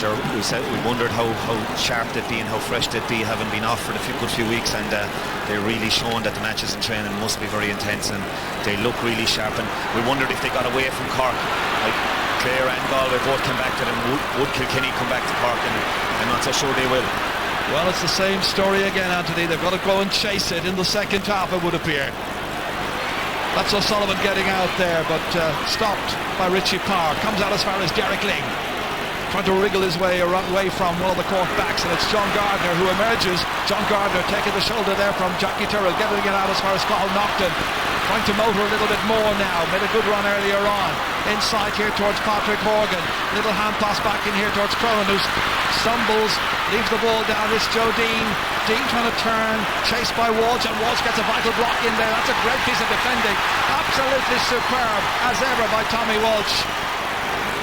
Well, we wondered how sharp they'd be and how fresh they'd be, having been off for a good few weeks, and they're really showing that the matches in training must be very intense, and they look really sharp. And we wondered if they got away from Cork. Clare and Galway both came back to them. Would Kilkenny come back to Cork? And I'm not so sure they will. Well, it's the same story again, Anthony. They've got to go and chase it in the second half, it would appear. That's O'Sullivan getting out there, but stopped by Richie Parr. Comes out as far as Derek Ling, trying to wriggle his way away from one of the Cork backs, and it's John Gardner who emerges. John Gardner taking the shoulder there from Jackie Tyrrell, getting it out as far as Cathal Nocton. Trying to motor a little bit more now. Made a good run earlier on. Inside here towards Patrick Horgan. Little hand pass back in here towards Cronin, who stumbles, leaves the ball down. It's Joe Dean. Dean trying to turn, chased by Walsh, and Walsh gets a vital block in there. That's a great piece of defending. Absolutely superb, as ever, by Tommy Walsh.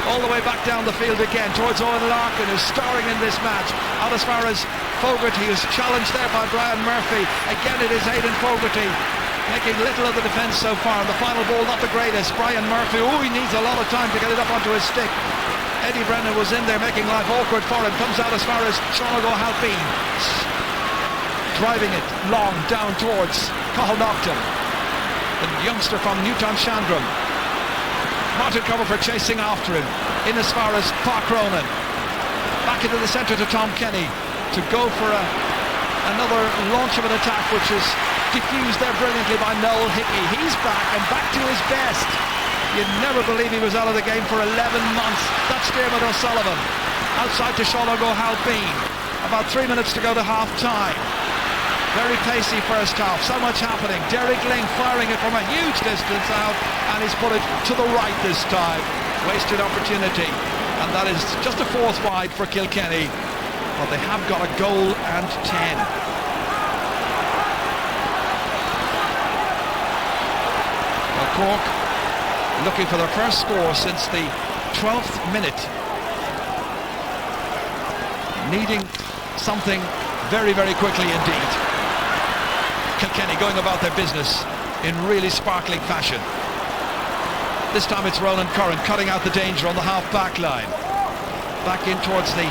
All the way back down the field again towards Owen Larkin, who's starring in this match. Out as far as Fogarty, who's challenged there by Brian Murphy. Again, it is Aidan Fogarty making little of the defence so far, and the final ball not the greatest. Brian Murphy, he needs a lot of time to get it up onto his stick. Eddie Brennan was in there making life awkward for him. Comes out as far as Sean O'Halpine, driving it long down towards Cathal Nocton, the youngster from Newtown Shandrum. Martin Comerford chasing after him, in as far as Park Ronan. Back into the centre to Tom Kenny to go for a Another launch of an attack which is diffused there brilliantly by Noel Hickey. He's back and back to his best. You'd never believe he was out of the game for 11 months. That's Dermot O'Sullivan. Outside to Sean O'Halpine. About 3 minutes to go to half time. Very pacey first half, so much happening. Derek Ling firing it from a huge distance out, and he's put it to the right this time. Wasted opportunity, and that is just a fourth wide for Kilkenny, but they have got a goal and 10. Well, Cork looking for their first score since the 12th minute, needing something very, very quickly indeed. Kilkenny going about their business in really sparkling fashion. This time it's Ronan Curran cutting out the danger on the half-back line. Back in towards the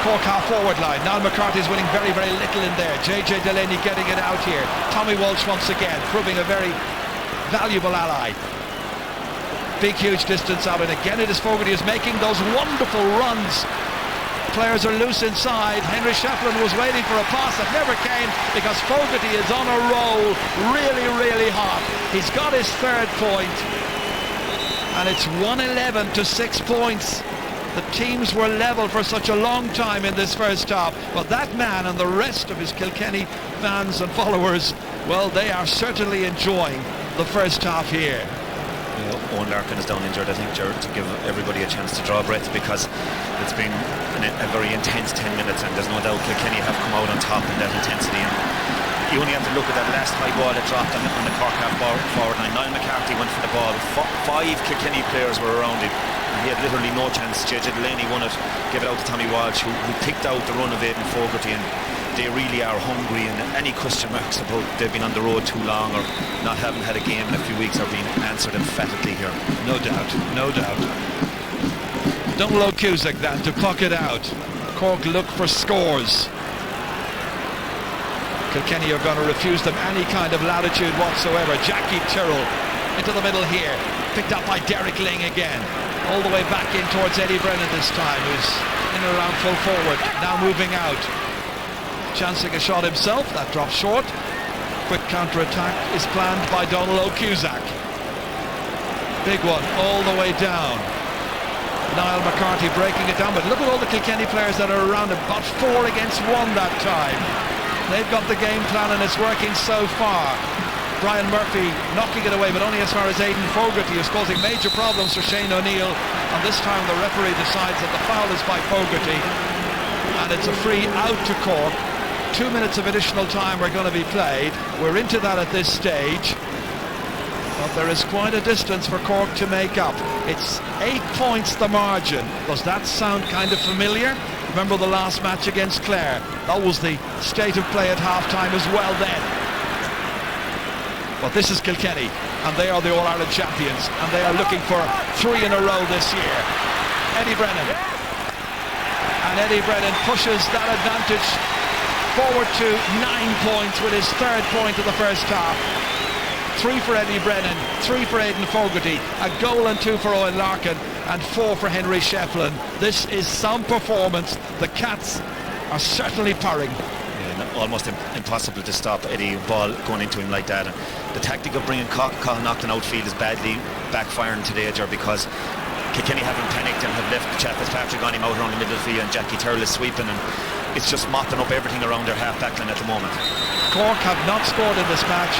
Cork half-forward line. Niall McCarthy's winning very, very little in there. JJ Delaney getting it out here. Tommy Walsh once again proving a very valuable ally. Big, huge distance out, and again it is Fogarty who's making those wonderful runs. Players are loose inside. Henry Shefflin was waiting for a pass that never came because Fogarty is on a roll, really, really hot. He's got his third point, and it's 111 to 6 points. The teams were level for such a long time in this first half, but that man and the rest of his Kilkenny fans and followers, well, they are certainly enjoying the first half here. Owen Larkin is down injured, I think, Gerard, to give everybody a chance to draw breath, because it's been a very intense 10 minutes, and there's no doubt Kilkenny have come out on top in that intensity. And you only have to look at that last high ball that dropped on the Cork half-forward line. Niall McCarthy went for the ball. Five Kilkenny players were around him, and he had literally no chance. JJ Delaney won it, gave it out to Tommy Walsh, who picked out the run of Aidan Fogarty, and they really are hungry, and any question marks about they've been on the road too long or not having had a game in a few weeks are being answered emphatically here. No doubt, no doubt. Donald Cusack then to puck it out. Cork look for scores. Kilkenny are going to refuse them any kind of latitude whatsoever. Jackie Tyrrell into the middle here, picked up by Derek Ling again, all the way back in towards Eddie Brennan this time, who's in and around full forward, now moving out. Chancing a shot himself, that drops short. Quick counter-attack is planned by Donald Cusack. Big one all the way down. Niall McCarthy breaking it down, but look at all the Kilkenny players that are around him. About 4 against 1 that time. They've got the game plan and it's working so far. Brian Murphy knocking it away, but only as far as Aidan Fogarty, who's causing major problems for Shane O'Neill. And this time the referee decides that the foul is by Fogarty, and it's a free out to Cork. 2 minutes of additional time are going to be played. We're into that at this stage, but there is quite a distance for Cork to make up. It's 8 points the margin. Does that sound kind of familiar? Remember the last match against Clare? That was the state of play at half-time as well then. But this is Kilkenny, and they are the All-Ireland champions, and they are looking for 3 in a row this year. Eddie Brennan. And Eddie Brennan pushes that advantage forward to 9 points with his third point of the first half. 3 for Eddie Brennan, 3 for Aidan Fogarty, a goal and 2 for Owen Larkin, and 4 for Henry Shefflin. This is some performance. The Cats are certainly purring. Almost impossible to stop Eddie ball going into him like that. And the tactic of bringing Connaughton outfield is badly backfiring today, Ger, because Kilkenny haven't panicked and have left Chad Fitzpatrick on him out around the middle field, and Jackie Tyrrell is sweeping, and it's just mopping up everything around their half-back line at the moment. Cork have not scored in this match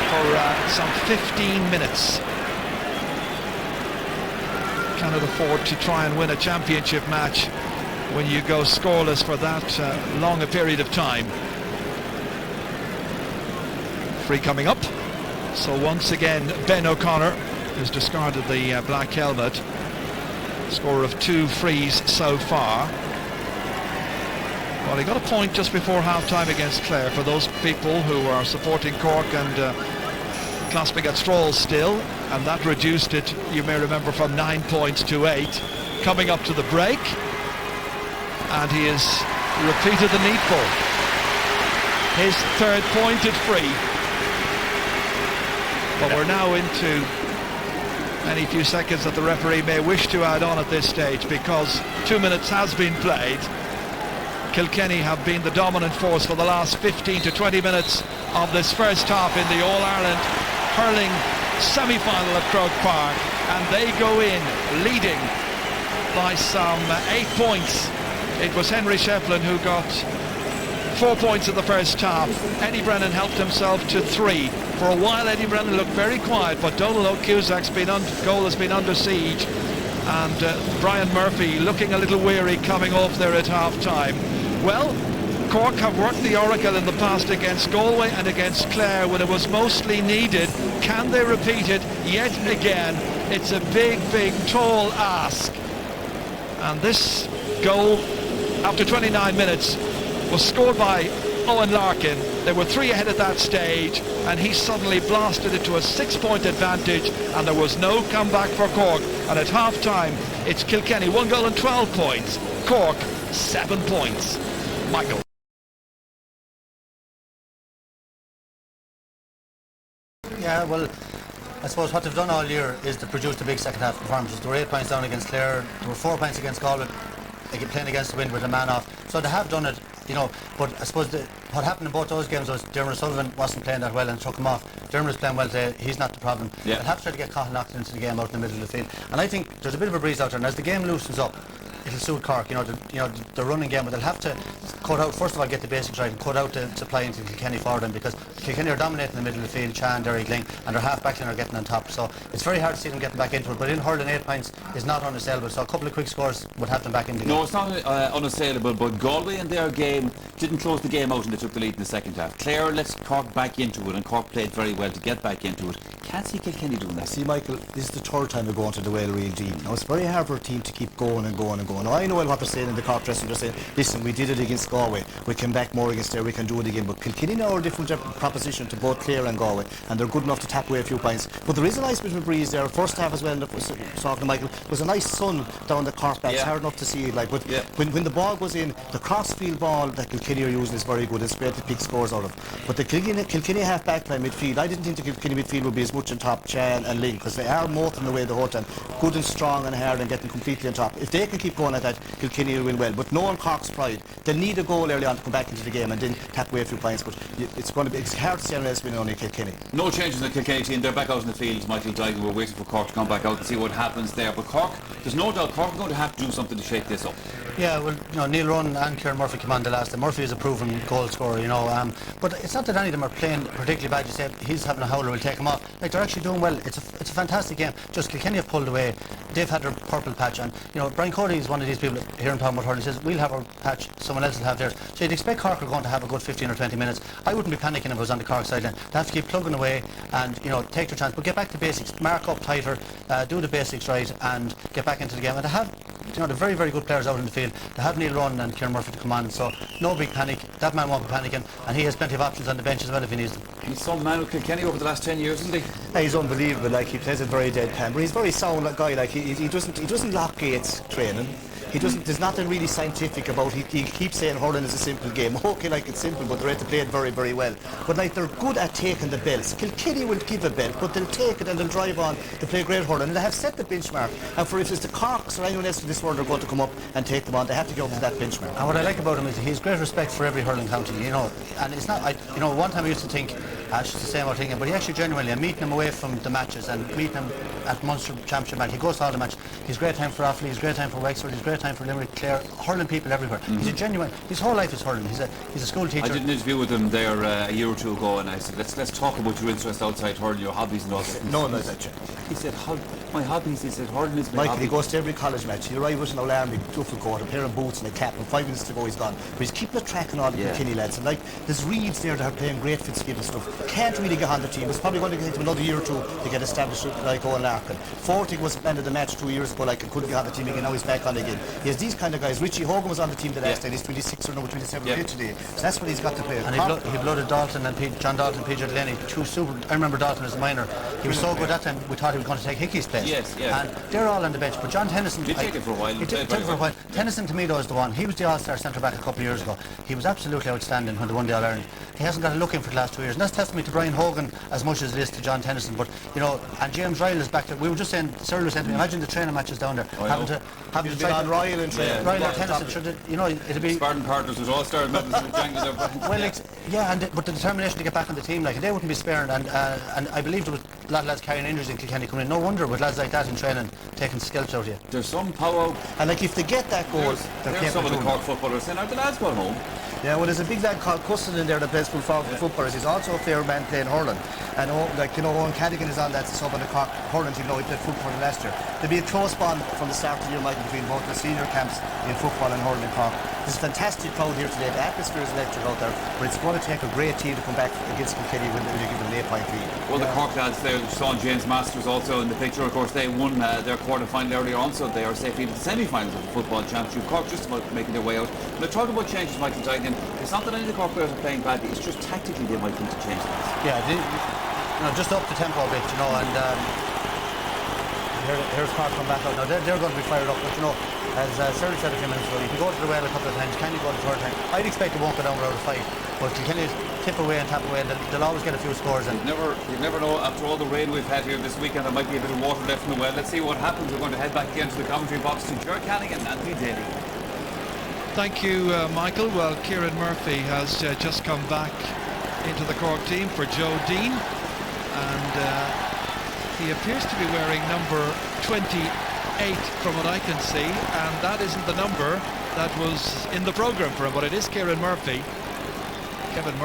for some 15 minutes. Cannot afford to try and win a championship match when you go scoreless for that long a period of time. Free coming up. So once again, Ben O'Connor has discarded the black helmet. Score of 2 frees so far. Well, he got a point just before half-time against Clare. For those people who are supporting Cork and clasping at straws still, and that reduced it, you may remember, from 9 points to 8. Coming up to the break, and he has repeated the needful. His third pointed free. But we're now into any few seconds that the referee may wish to add on at this stage, because 2 minutes has been played. Kilkenny have been the dominant force for the last 15 to 20 minutes of this first half in the All-Ireland hurling semi-final at Croke Park, and they go in leading by some 8 points. It was Henry Shefflin who got 4 points in the first half. Eddie Brennan helped himself to 3. For a while Eddie Brennan looked very quiet, but Donald O'Cusac's goal has been under siege, and Brian Murphy looking a little weary coming off there at half-time. Well, Cork have worked the oracle in the past against Galway and against Clare when it was mostly needed. Can they repeat it yet again? It's a big, tall ask. And this goal, after 29 minutes, was scored by Owen Larkin. They were 3 ahead at that stage, and he suddenly blasted it to a 6-point advantage, and there was no comeback for Cork. And at half-time, it's Kilkenny 1 goal and 12 points. Cork 7 points. Michael. Yeah, well, I suppose what they've done all year is to produce the big second half performances. There were 8 points down against Clare, there were 4 points against Galway, playing against the wind with a man off. So they have done it, you know, but I suppose what happened in both those games was Dermot Sullivan wasn't playing that well and took him off. Dermot was playing well today, he's not the problem. Yeah. They'll have to try to get Cathal knocked into the game out in the middle of the field. And I think there's a bit of a breeze out there, and as the game loosens up, it'll suit Cork, the running game, but they'll have to cut out, first of all, get the basics right and cut out the supply into Kilkenny for them, because Kilkenny are dominating the middle of the field, Chan, Derry Gling, and their half-back line are getting on top, so it's very hard to see them getting back into it, but in hurling 8 points is not unassailable, so a couple of quick scores would have them back in the game. No, it's not unassailable, but Galway in their game didn't close the game out and they took the lead in the second half. Clare lets Cork back into it, and Cork played very well to get back into it. Can't see Kilkenny doing that. See, Michael, this is the third time we're going to the Whale Real Dean. Now, it's very hard for a team to keep going and going and going. Now, I know what they're saying in the Cork dressing room. They're saying, listen, we did it against Galway, we came back more against there, we can do it again. But Kilkenny now are a different proposition to both Clare and Galway, and they're good enough to tap away a few points. But there is a nice bit of a breeze there. First half as well, talking to Michael, there was a nice sun down the Cork back. It's hard enough to see it, like, but when the ball goes in, the crossfield ball that Kilkenny are using is very good. It's great to pick scores out of. But the Kilkenny half-back line midfield, I didn't think the Kilkenny midfield would be as much on top, Chan and Link, because they are motoring away the whole time, good and strong and hard and getting completely on top. If they can keep going like that, Kilkenny will win well. But knowing Cork's pride, they'll need a goal early on to come back into the game and then tap away a few points. But it's hard to see anyone else winning, only Kilkenny. No changes in the Kilkenny team. They're back out in the field. Michael Dyke, we're waiting for Cork to come back out and see what happens there. But Cork, there's no doubt Cork are going to have to do something to shake this up. Yeah, well, Neil Ronan and Kieran Murphy come on the last day. Murphy is a proven goal scorer, but it's not that any of them are playing particularly bad. You say he's having a howler, we'll take him off. Like, they're actually doing well. It's a fantastic game. Just Kilkenny have pulled away. They've had their purple patch, and Brian Cody is one of these people here in talking about hurling. He says we'll have our patch, someone else will have theirs. So you'd expect Cork are going to have a good 15 or 20 minutes. I wouldn't be panicking if I was on the Cork sideline. They have to keep plugging away and take their chance, but get back to basics, mark up tighter, do the basics right, and get back into the game. And they have the very, very good players out in the field. They have Neil Ronan and Kieran Murphy to come on, so no big panic. That man won't be panicking, and he has plenty of options on the bench as well if he needs them. He's some man with Kilkenny over the last 10 years, isn't he? He's unbelievable. Like, he plays it very deadpan, but he's a very sound guy. Like, he doesn't lock gates training. There's nothing really scientific about it. He keeps saying hurling is a simple game. Okay, like, it's simple, but they're able to play it very, very well. But like, they're good at taking the belts. Kilkenny will give a belt, but they'll take it and they'll drive on to play great hurling. And they have set the benchmark. And for if it's the Corks or anyone else in this world are going to come up and take them on, they have to go up to that benchmark. And what I like about him is he has great respect for every hurling county, And it's not, one time I used to think, it's the same old thing, but he actually genuinely, I'm meeting him away from the matches and meeting him at Munster Championship match. He goes to all the matches. He's great time for Offaly, he's great time for Wexford, he's great time for Limerick, Clare, hurling people everywhere. He's a genuine, his wole life is hurling. He's a school teacher. I did an interview with him there a year or two ago, and I said, let's talk about your interest outside hurling, your hobbies and all that. No, that's it. He said, my hobbies, he said, hurling is my Michael, hobby. he goes to every college match. He arrives with an alarm, a duffel coat, a pair of boots and a cap, and 5 minutes to go he's gone. But he's keeping a track on all the Kilkenny lads. And like, there's Reeds there that are playing great Fitzgibbon and stuff. Can't really get on the team. It's probably going to take him another year or two to get established like Owen Larkin. Fortig was man of the match 2 years ago, like, and couldn't get on the team again. Now he's back on again. He has these kind of guys. Richie Hogan was on the team the last day. He's 26 or number 27 today. So that's what he's got to play. And he blooded Dalton and John Dalton, PJ Delaney, two super. I remember Dalton as a minor. He was so good that time we thought he was going to take Hickey's place. Yes. And they're all on the bench. But John Tennyson did take it for a while. He did take it for a while. Tennyson to me though is the one. He was the All-Star centre back a couple of years ago. He was absolutely outstanding when they won the All-Ireland. He hasn't got a look in for the last 2 years. And that's to me to Brian Hogan as much as it is to John Tennyson. But you know, and James Ryle is back there. We were just saying, Cyril was saying to me, imagine the training matches down there, having to try on Ryle and training. Ryle or Tennyson, you know, it'd be Spartan Partners was all started with jangle their well, but the determination to get back on the team, like they wouldn't be sparing. And I believe there was a lot of lads carrying injuries in Kilkenny coming in. No wonder with lads like that in training taking skills out of you. There's some power. And like if they get that goal, There's some of the Cork footballers saying, "Are the lads going home?" Yeah, well, there's a big lad called Cusson in there that plays full forward for footballers. He's also a fair man playing hurling. And like, you know, Owen Cadigan is on that sub on the Cork hurling team. He played football in Leicester. There'll be a close bond from the start of the year, Michael, between both the senior camps in football and hurling in Cork. There's a fantastic crowd here today. The atmosphere is electric out there, but it's going to take a great team to come back against Kilkenny when they give them an 8-point lead. Well, the Cork lads there, Sean James Masters also in the picture. Of course, they won their quarter-final earlier on, so they are safely in the semi-finals of the football championship. Cork just about making their way out. And they talked about changes, Michael Digan. It's not that any of the Cork players are playing badly, it's just tactically they might need to change things. Yeah, just up the tempo a bit, you know, and here's Cork come back out. Now they're going to be fired up, but you know, as Cyril said a few minutes ago, you can go to the well a couple of times, can you go to the third time? I'd expect it won't go down without a fight, but can you tip away and tap away, and they'll always get a few scores. And You never know, after all the rain we've had here this weekend, there might be a bit of water left in the well. Let's see what happens. We're going to head back again to the commentary box to Ger Canning and Anthony Daly. Thank you, Michael. Well, Kieran Murphy has just come back into the Cork team for Joe Dean, and he appears to be wearing number 28 from what I can see, and that isn't the number that was in the programme for him, but it is Kieran Murphy. Kevin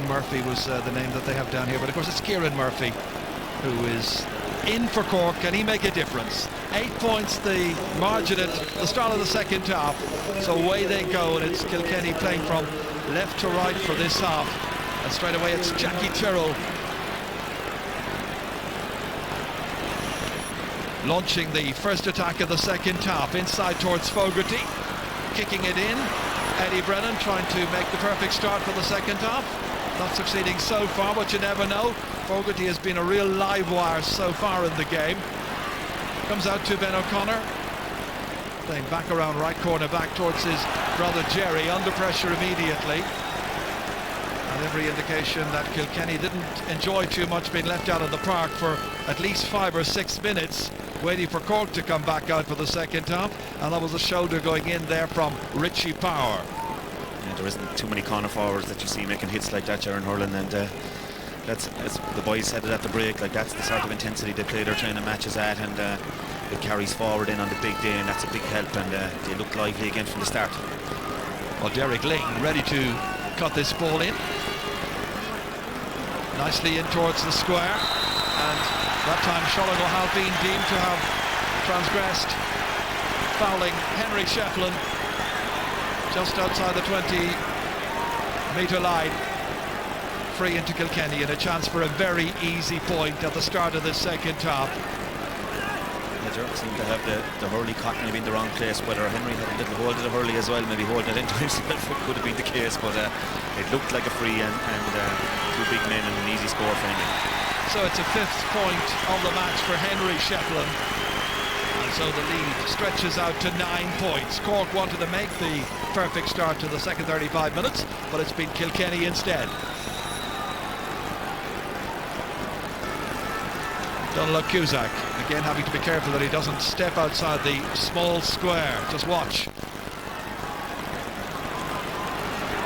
Murphy was the name that they have down here, but of course it's Kieran Murphy who is in for Cork. Can he make a difference? 8 points the margin at the start of the second half, so away they go, and it's Kilkenny playing from left to right for this half, and straight away it's Jackie Tyrrell launching the first attack of the second half, inside towards Fogarty, kicking it in. Eddie Brennan trying to make the perfect start for the second half, not succeeding so far, but you never know. Fogarty has been a real live wire so far in the game. Comes out to Ben O'Connor, playing back around right corner, back towards his brother Jerry, under pressure immediately, and every indication that Kilkenny didn't enjoy too much being left out of the park for at least 5 or 6 minutes, waiting for Cork to come back out for the second half, and that was a shoulder going in there from Richie Power. Yeah, there isn't too many corner forwards that you see making hits like that, Jaron Hurlin, and that's the boys said it at the break, like that's the sort of intensity they play their training matches at, and it carries forward in on the big day, and that's a big help, and they look lively again from the start. Well, Derek Ling ready to cut this ball in, nicely in towards the square, and that time Sholog O'Halpine deemed to have transgressed, fouling Henry Shefflin just outside the 20-metre line. Free into Kilkenny, and a chance for a very easy point at the start of the second half. They seem to have the hurley caught maybe in the wrong place, whether Henry had a little hold of the hurley as well, maybe holding it into himself, could have been the case, but it looked like a free, and two big men and an easy score for Henry. So it's a 5th point of the match for Henry Shefflin, and so the lead stretches out to 9 points. Cork wanted to make the perfect start to the second 35 minutes, but it's been Kilkenny instead. Donald Cusack again having to be careful that he doesn't step outside the small square. Just watch.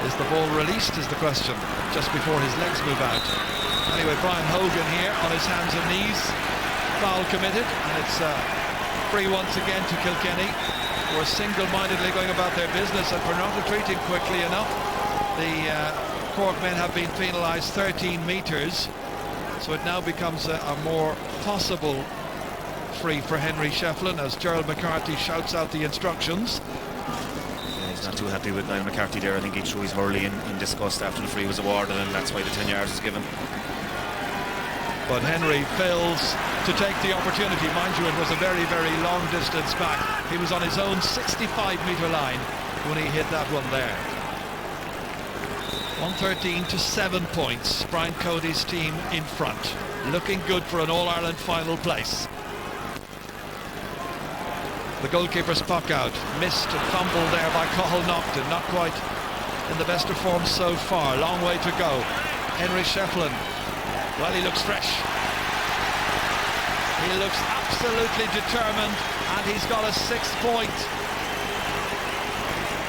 Is the ball released is the question, just before his legs move out. Anyway, Brian Hogan here on his hands and knees. Foul committed, and it's free once again to Kilkenny, who are single-mindedly going about their business and for not retreating quickly enough. The Cork men have been penalised 13 metres, so it now becomes a more possible free for Henry Shefflin as Gerald McCarthy shouts out the instructions. Yeah, he's not too happy with Niall McCarthy there. I think he threw his hurley in disgust after the free was awarded, and that's why the 10 yards was given. But Henry fails to take the opportunity. Mind you, it was a very, very long distance back. He was on his own 65-metre line when he hit that one there. 113 to 7 points. Brian Cody's team in front, looking good for an All-Ireland final place. The goalkeeper's puck out, missed and fumbled there by Cathal Naughton, not quite in the best of form so far, long way to go. Henry Shefflin Well, he looks fresh. He looks absolutely determined, and he's got a 6th point.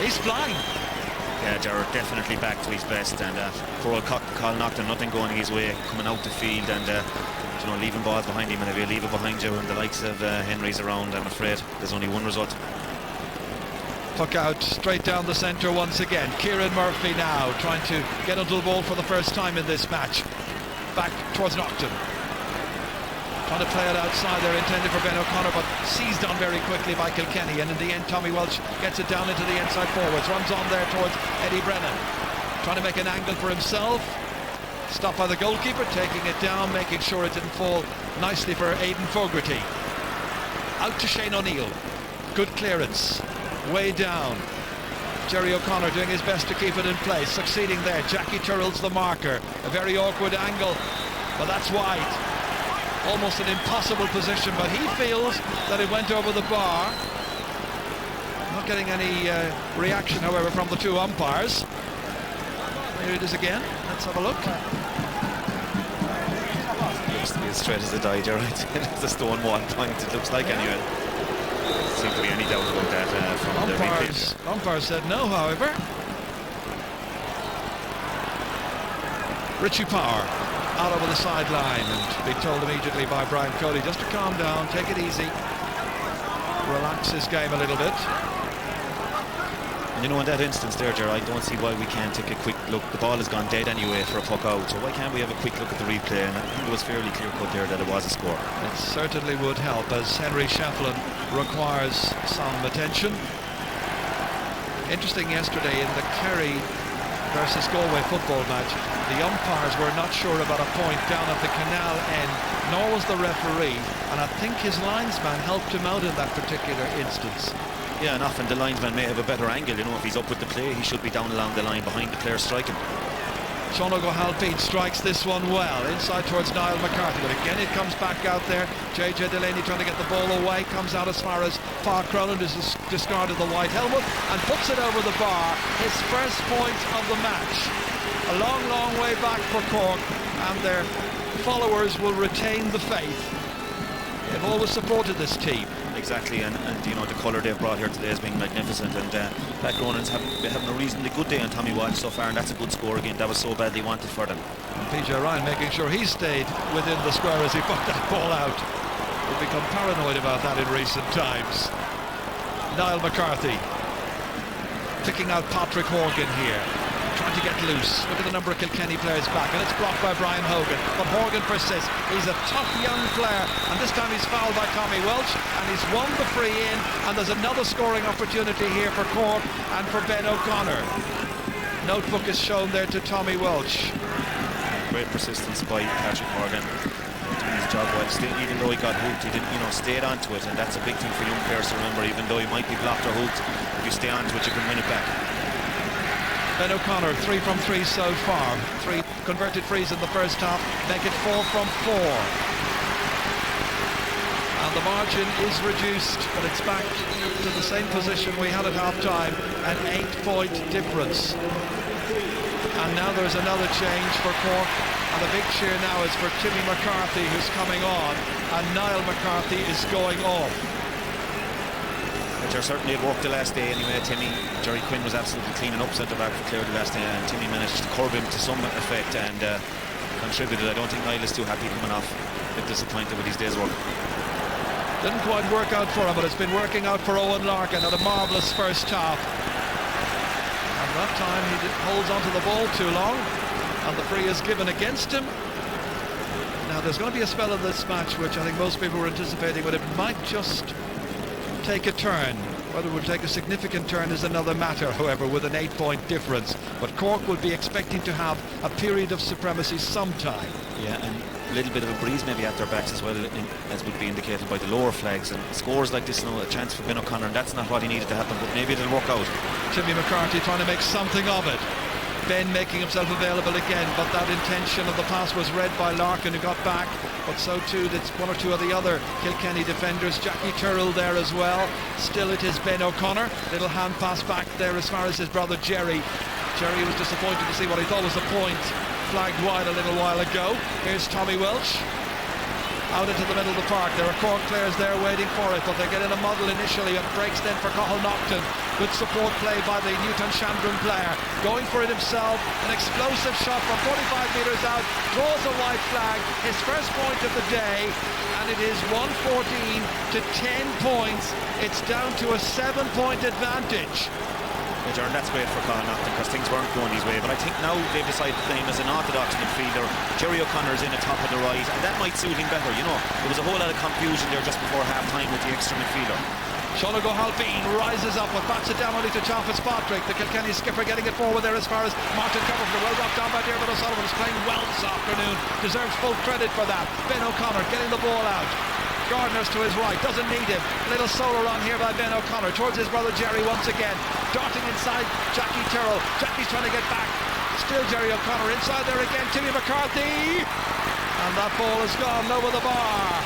He's flying. Yeah, Gerard definitely back to his best, and poor Connaughton, nothing going his way, coming out the field and leaving balls behind him. And if you leave it behind you and the likes of Henry's around, I'm afraid there's only one result. Puck out straight down the centre once again. Kieran Murphy now trying to get onto the ball for the first time in this match. Back towards Naughton. Trying to play it outside there, intended for Ben O'Connor, but seized on very quickly by Kilkenny. And in the end, Tommy Welch gets it down into the inside forwards. Runs on there towards Eddie Brennan. Trying to make an angle for himself. Stopped by the goalkeeper, taking it down, making sure it didn't fall nicely for Aidan Fogarty. Out to Shane O'Neill. Good clearance. Way down. Jerry O'Connor doing his best to keep it in place. Succeeding there. Jackie Tyrrell's the marker. A very awkward angle, but that's wide. Almost an impossible position, but he feels that it went over the bar. Not getting any reaction, however, from the two umpires. Here it is again. Let's have a look. Looks to be as straight as a die, right? It's a stone 1 point, it looks like, anyway. Seems to be any doubt about that from the replay. Umpire said no, however. Richie Power out over the sideline and be told immediately by Brian Cody just to calm down, take it easy, relax his game a little bit. And in that instance there, Gerard, I don't see why we can't take a quick look. The ball has gone dead anyway for a puck out, so why can't we have a quick look at the replay? And I think it was fairly clear cut there that it was a score. It certainly would help, as Henry Shefflin requires some attention. Interesting yesterday in the Kerry versus Galway football match, the umpires were not sure about a point down at the canal end, nor was the referee, and I think his linesman helped him out in that particular instance. Yeah, and often the linesman may have a better angle. If he's up with the play, he should be down along the line behind the player striking. Sean O'Halpine strikes this one well, inside towards Niall McCarthy, but again it comes back out there. JJ Delaney trying to get the ball away, comes out as far as Far Cronin, has discarded the white helmet and puts it over the bar. His first point of the match. A long, long way back for Cork, and their followers will retain the faith. They've always supported this team. Exactly, and the colour they've brought here today has been magnificent, and Pat Cronin's having a reasonably good day on Tommy Walsh so far, and that's a good score again. That was so badly wanted for them. And PJ Ryan making sure he stayed within the square as he put that ball out. We've become paranoid about that in recent times. Niall McCarthy picking out Patrick Horgan here, trying to get loose. Look at the number of Kilkenny players back, and it's blocked by Brian Hogan, but Horgan persists. He's a tough young player, and this time he's fouled by Tommy Welch, and he's won the free in, and there's another scoring opportunity here for Cork and for Ben O'Connor. Notebook is shown there to Tommy Welch. Great persistence by Patrick Horgan, doing his job well. Even though he got hooked, he didn't stayed onto it, and that's a big thing for young players to remember. Even though you might be blocked or hooked, if you stay onto it, you can win it back. Ben O'Connor, 3 from 3 so far. 3 converted frees in the first half, make it 4 from 4. And the margin is reduced, but it's back to the same position we had at half-time, an 8-point difference. And now there's another change for Cork, and the big cheer now is for Timmy McCarthy, who's coming on, and Niall McCarthy is going off. Which certainly had worked the last day anyway. Jerry Quinn was absolutely cleaning up centre back for Clare the last day, and Timmy managed to curb him to some effect and contributed. I don't think Niall is too happy coming off, a bit disappointed with his day's work. Didn't quite work out for him, but it's been working out for Owen Larkin. Had a marvellous first half. And that time he holds onto the ball too long, and the free is given against him. Now there's going to be a spell in this match which I think most people were anticipating, but it might just take a turn. Whether it will take a significant turn is another matter, however, with an 8-point difference. But Cork will be expecting to have a period of supremacy sometime. Yeah, and a little bit of a breeze maybe at their backs as well, as would be indicated by the lower flags. And scores like this, a chance for Ben O'Connor, and that's not what he needed to happen, but maybe it'll work out. Timmy McCarthy trying to make something of it. Ben making himself available again, but that intention of the pass was read by Larkin, who got back, but so too did one or two of the other Kilkenny defenders. Jackie Tyrrell there as well. Still it is Ben O'Connor. Little hand pass back there as far as his brother Jerry. Jerry was disappointed to see what he thought was a point flagged wide a little while ago. Here's Tommy Welch. Out into the middle of the park. There are Cork players there waiting for it, but they get in a muddle initially. It breaks then for Cathal Naughton. Good support play by the Newton Chandron player. Going for it himself. An explosive shot from 45 metres out. Draws a white flag. His first point of the day. And it is 114 to 10 points. It's down to a 7-point advantage. Yeah, Jaron, that's great for Cathal Naughton because things weren't going his way, but I think now they've decided to play him as an orthodox midfielder. Jerry O'Connor's in the top of the right, and that might suit him better. You know, there was a whole lot of confusion there just before half-time with the extra midfielder. Sean O'Halpine rises up but bats it down only to John Fitzpatrick. The Kilkenny skipper getting it forward there as far as Martin Coverford. Well dropped down by Dermot O'Sullivan, who's playing well this afternoon. Deserves full credit for that. Ben O'Connor getting the ball out. Gardner's to his right, doesn't need him. A little solo run here by Ben O'Connor towards his brother Jerry once again. Darting inside Jackie Tyrrell. Jackie's trying to get back. Still Jerry O'Connor inside there again. Timmy McCarthy. And that ball has gone over the bar.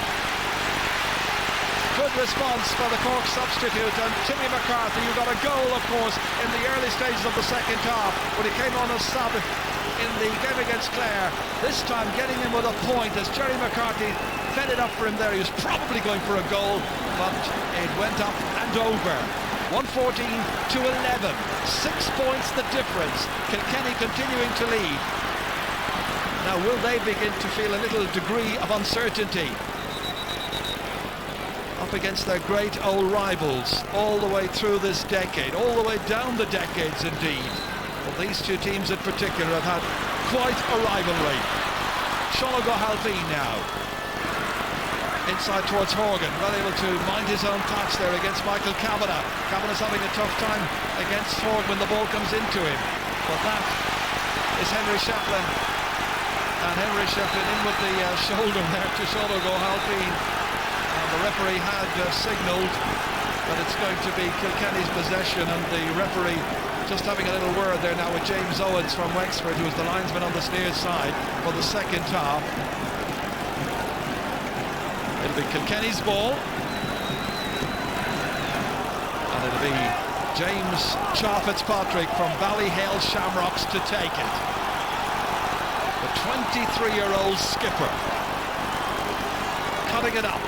Good response for the Cork substitute, and Timmy McCarthy, who got a goal, of course, in the early stages of the second half, but he came on as sub in the game against Clare. This time getting in with a point as Jerry McCarthy fed it up for him there. He was probably going for a goal, but it went up and over. 114 to 11. 6 points the difference. Kilkenny continuing to lead. Now, will they begin to feel a little degree of uncertainty? Up against their great old rivals all the way through this decade, all the way down the decades indeed. Well, these two teams in particular have had quite a rivalry. Sean O'Halpine now. Inside towards Horgan, well able to mind his own patch there against Michael Kavanagh. Kavanagh's having a tough time against Horgan when the ball comes into him. But that is Henry Shefflin. And Henry Shefflin in with the shoulder there to Sean O'Halpine. The referee had signalled that it's going to be Kilkenny's possession, and the referee just having a little word there now with James Owens from Wexford, who is the linesman on the Steers side for the second half. It'll be Kilkenny's ball, and it'll be James Cha Fitzpatrick from Ballyhale Shamrocks to take it. The 23-year-old skipper cutting it up.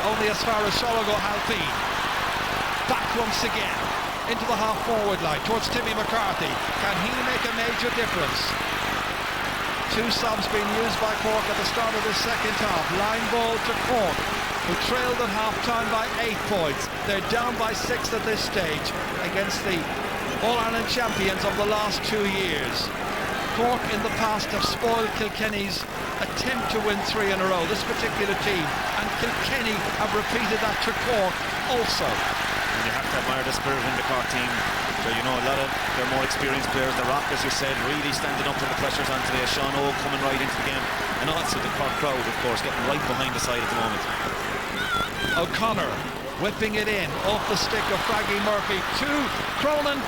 Only as far as Sean O'Halpine. Back once again into the half-forward line towards Timmy McCarthy. Can he make a major difference? Two subs being used by Cork at the start of the second half. Line ball to Cork, who trailed at half-time by 8 points. They're down by 6 at this stage against the All-Ireland champions of the last 2 years. Cork in the past have spoiled Kilkenny's attempt to win 3 in a row, this particular team, and Kilkenny have repeated that to Cork also. And you have to admire the spirit in the Cork team. So, you know, a lot of their more experienced players, the Rock, as you said, really standing up to the pressures on today. Sean O coming right into the game, and also the Cork crowd, of course, getting right behind the side at the moment. O'Connor whipping it in off the stick of Fraggy Murphy to Cronin.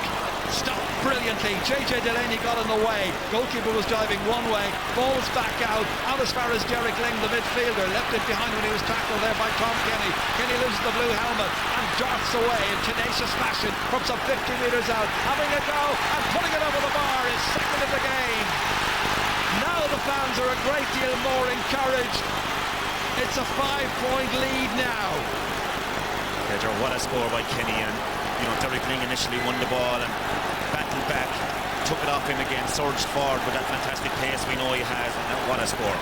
Stopped brilliantly. JJ Delaney got in the way. Goalkeeper was diving one way. Ball's back out as far as Derek Ling, the midfielder. Left it behind when he was tackled there by Tom Kenny. Kenny loses the blue helmet and darts away in tenacious fashion from some 50 metres out. Having a go and putting it over the bar is second of the game. Now the fans are a great deal more encouraged. It's a 5-point lead now. Yeah, what a score by Kenny, and you know, Derek Ling initially won the ball and battled back, took it off him again, surged forward with that fantastic pace we know he has, and what a score.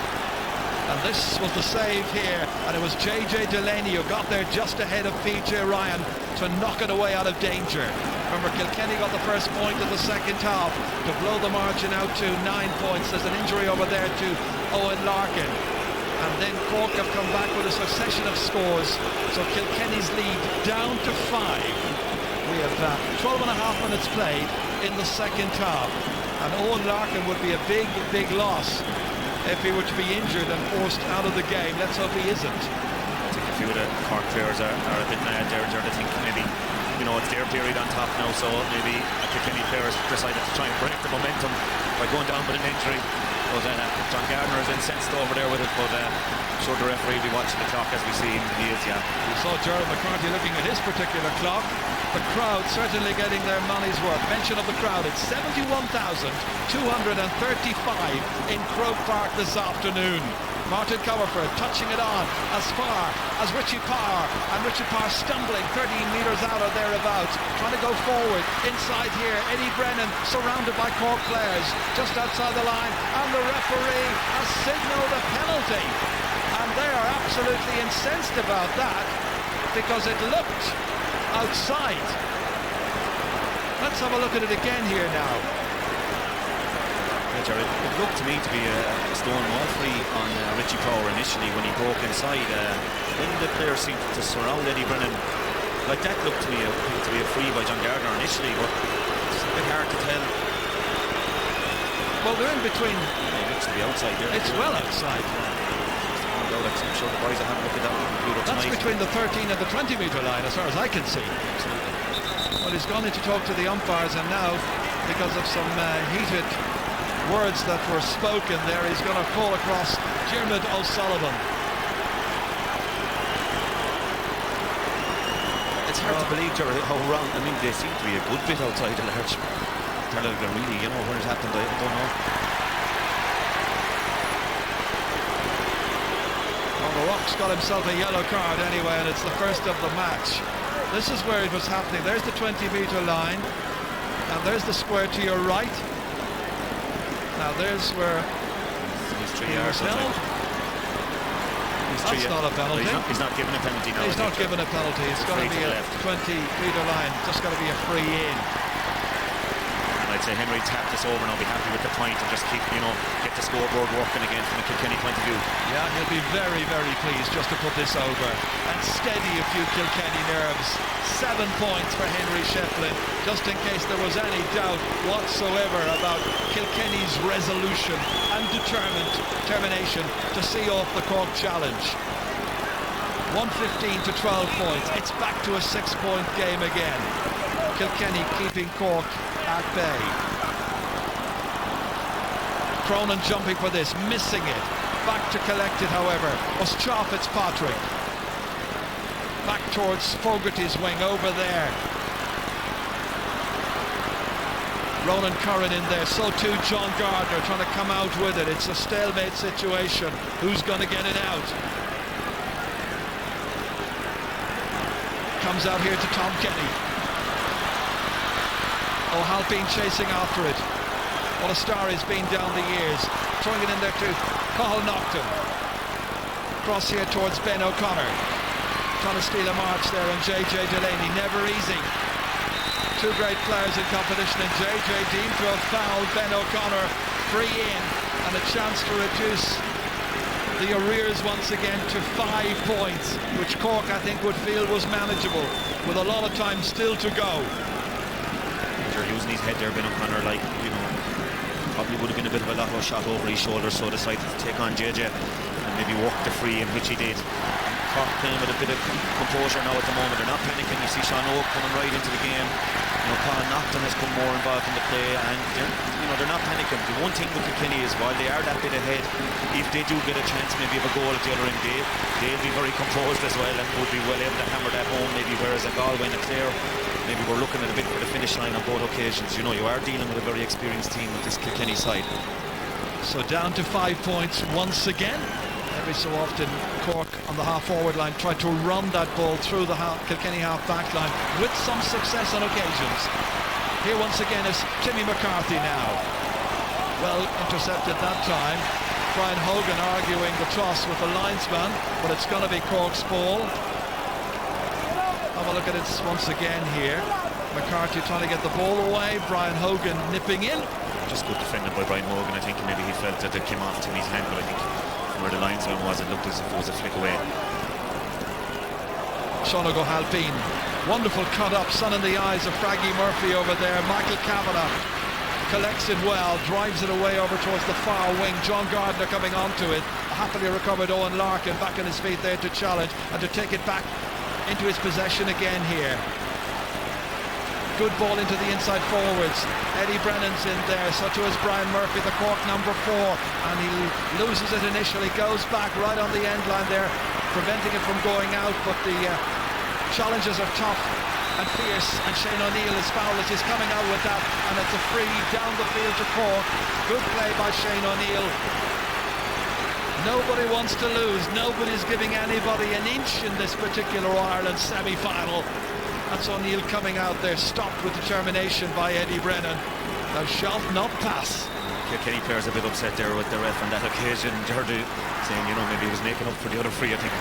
And this was the save here, and it was JJ Delaney who got there just ahead of PJ Ryan to knock it away out of danger. Remember, Kilkenny got the first point of the second half to blow the margin out to 9 points. There's an injury over there to Owen Larkin. And then Cork have come back with a succession of scores. So Kilkenny's lead down to 5. We have 12 and a half minutes played in the second half. And Owen Larkin would be a big, big loss if he were to be injured and forced out of the game. Let's hope he isn't. I think a few of the Cork players are a bit mad there. They think maybe, you know, it's their period on top now, so maybe Kilkenny players decided to try and break the momentum by going down with an injury. But John Gardner is incensed over there with it, but I'm sure the referee will be watching the clock as we see him. He is, yeah. We saw Gerald McCarthy looking at his particular clock. The crowd certainly getting their money's worth. Mention of the crowd, it's 71,235 in Croke Park this afternoon. Martin Comerford touching it on as far as Richie Parr, and Richie Parr stumbling 13 metres out or thereabouts, trying to go forward. Inside here, Eddie Brennan surrounded by Cork players just outside the line, and the referee has signalled a penalty, and they are absolutely incensed about that because it looked outside. Let's have a look at it again here now. It looked to me to be a stone wall free on Richie Power initially when he broke inside. When the players seemed to surround Eddie Brennan, like that looked to me to be a free by John Gardner initially, but it's a bit hard to tell. Well, they're in between. It looks to be outside there. It's well outside. I'm sure the boys will have a look at that on the computer tonight. That's between the 13 and the 20 metre line as far as I can see. Well, he's gone in to talk to the umpires, and now, because of some heated words that were spoken there, he's going to call across Diarmuid O'Sullivan. It's hard to believe how wrong. I mean, they seem to be a good bit outside the large. Really, you know, when it happened, I don't know. Well, the Rock's got himself a yellow card anyway, and it's the first of the match. This is where it was happening. There's the 20 metre line, and there's the square to your right. Now there's where he's 3 he yards was held. That's not a penalty. He's not given a penalty now. He's not given a penalty. It's got to be a 20 metre line. Just got to be a free in. And I'd say Henry tap this over and I'll be happy with the point and just keep, you know, get the scoreboard working again from a Kilkenny point of view. Yeah, he'll be very, very pleased just to put this over and steady a few Kilkenny nerves. 7 points for Henry Shefflin, just in case there was any doubt whatsoever about Kilkenny's resolution and determination to see off the Cork challenge. 115 to 12 points. It's back to a 6-point game again. Kilkenny keeping Cork at bay. Cronin jumping for this, missing it. Back to collect it, however, was Cha Fitzpatrick. Back towards Fogarty's wing over there. Ronan Curran in there, so too John Gardner trying to come out with it. It's a stalemate situation. Who's going to get it out? Comes out here to Tom Kenny. O'Halpine chasing after it. What a star he's been down the years. Throwing it in there to Cathal Naughton. Cross here towards Ben O'Connor. Trying to steal a march there on JJ Delaney. Never easy. Two great players in competition, and JJ deemed to have fouled Ben O'Connor. Free in and a chance to reduce the arrears once again to 5 points, which Cork I think would feel was manageable with a lot of time still to go. They're using his head there, Ben O'Connor, like, you know, probably would have been a bit of a lotto shot over his shoulder, so decided to take on JJ and maybe walk the free in, which he did. Cork playing with a bit of composure now at the moment. They're not panicking. You see Sean Oak coming right into the game. You know, Colin Naughton has come more involved in the play, and they're not panicking. The one thing with Kilkenny is, while they are that bit ahead, if they do get a chance maybe of a goal at the other end, they'll be very composed as well and would be well able to hammer that home maybe, whereas at Galway and Clare, maybe we're looking at a bit for the finish line on both occasions. You know, you are dealing with a very experienced team with this Kilkenny side. So down to 5 points once again. Every so often Cork on the half-forward line tried to run that ball through the Kilkenny half-back line with some success on occasions. Here once again is Timmy McCarthy now. Well intercepted that time. Brian Hogan arguing the toss with the linesman, but it's going to be Cork's ball. Have a look at it once again here. McCarthy trying to get the ball away. Brian Hogan nipping in. Just good defending by Brian Hogan. I think maybe he felt that it came off Timmy's hand, but I think where the linesman was, it looked as if it was a flick away. Sean O'Halpine, wonderful cut up, sun in the eyes of Fraggy Murphy over there. Michael Kavanagh collects it well, drives it away over towards the far wing. John Gardner coming onto it. A happily recovered Owen Larkin back on his feet there to challenge and to take it back into his possession again here. Good ball into the inside forwards. Eddie Brennan's in there, so too is Brian Murphy, the Cork number 4, and he loses it initially, goes back right on the end line there, preventing it from going out, but the challenges are tough and fierce, and Shane O'Neill is foul as he's coming out with that, and it's a free down the field to Cork. Good play by Shane O'Neill. Nobody wants to lose. Nobody's giving anybody an inch in this particular Ireland semi-final. That's O'Neill coming out there, stopped with determination by Eddie Brennan. Thou shalt not pass. Kilkenny players a bit upset there with the ref on that occasion. Jordan saying, you know, maybe he was making up for the other free, I think.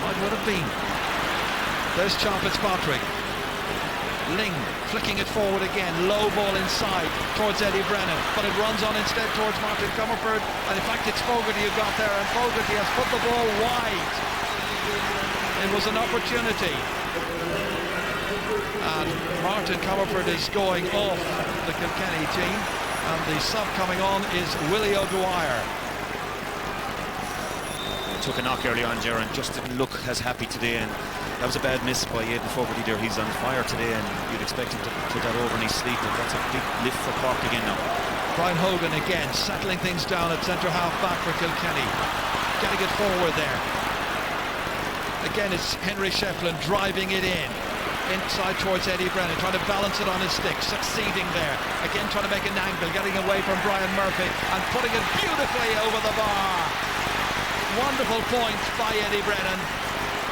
Might would have been. There's John Fitzpatrick. Ling flicking it forward again, low ball inside towards Eddie Brennan, but it runs on instead towards Martin Comerford, and in fact it's Fogarty who got there, and Fogarty has put the ball wide. It was an opportunity, and Martin Comerford is going off the Kilkenny team, and the sub coming on is Willie O'Dwyer. Took a knock early on, Jaron, just didn't look as happy today, and that was a bad miss by Aidan Fogarty there. He's on fire today, and you'd expect him to put that over in his sleep, but that's a big lift for Cork again now. Brian Hogan again settling things down at centre half back for Kilkenny, getting it forward there. Again it's Henry Shefflin driving it in inside towards Eddie Brennan, trying to balance it on his stick, succeeding there. Again trying to make an angle, getting away from Brian Murphy and putting it beautifully over the bar. Wonderful point by Eddie Brennan.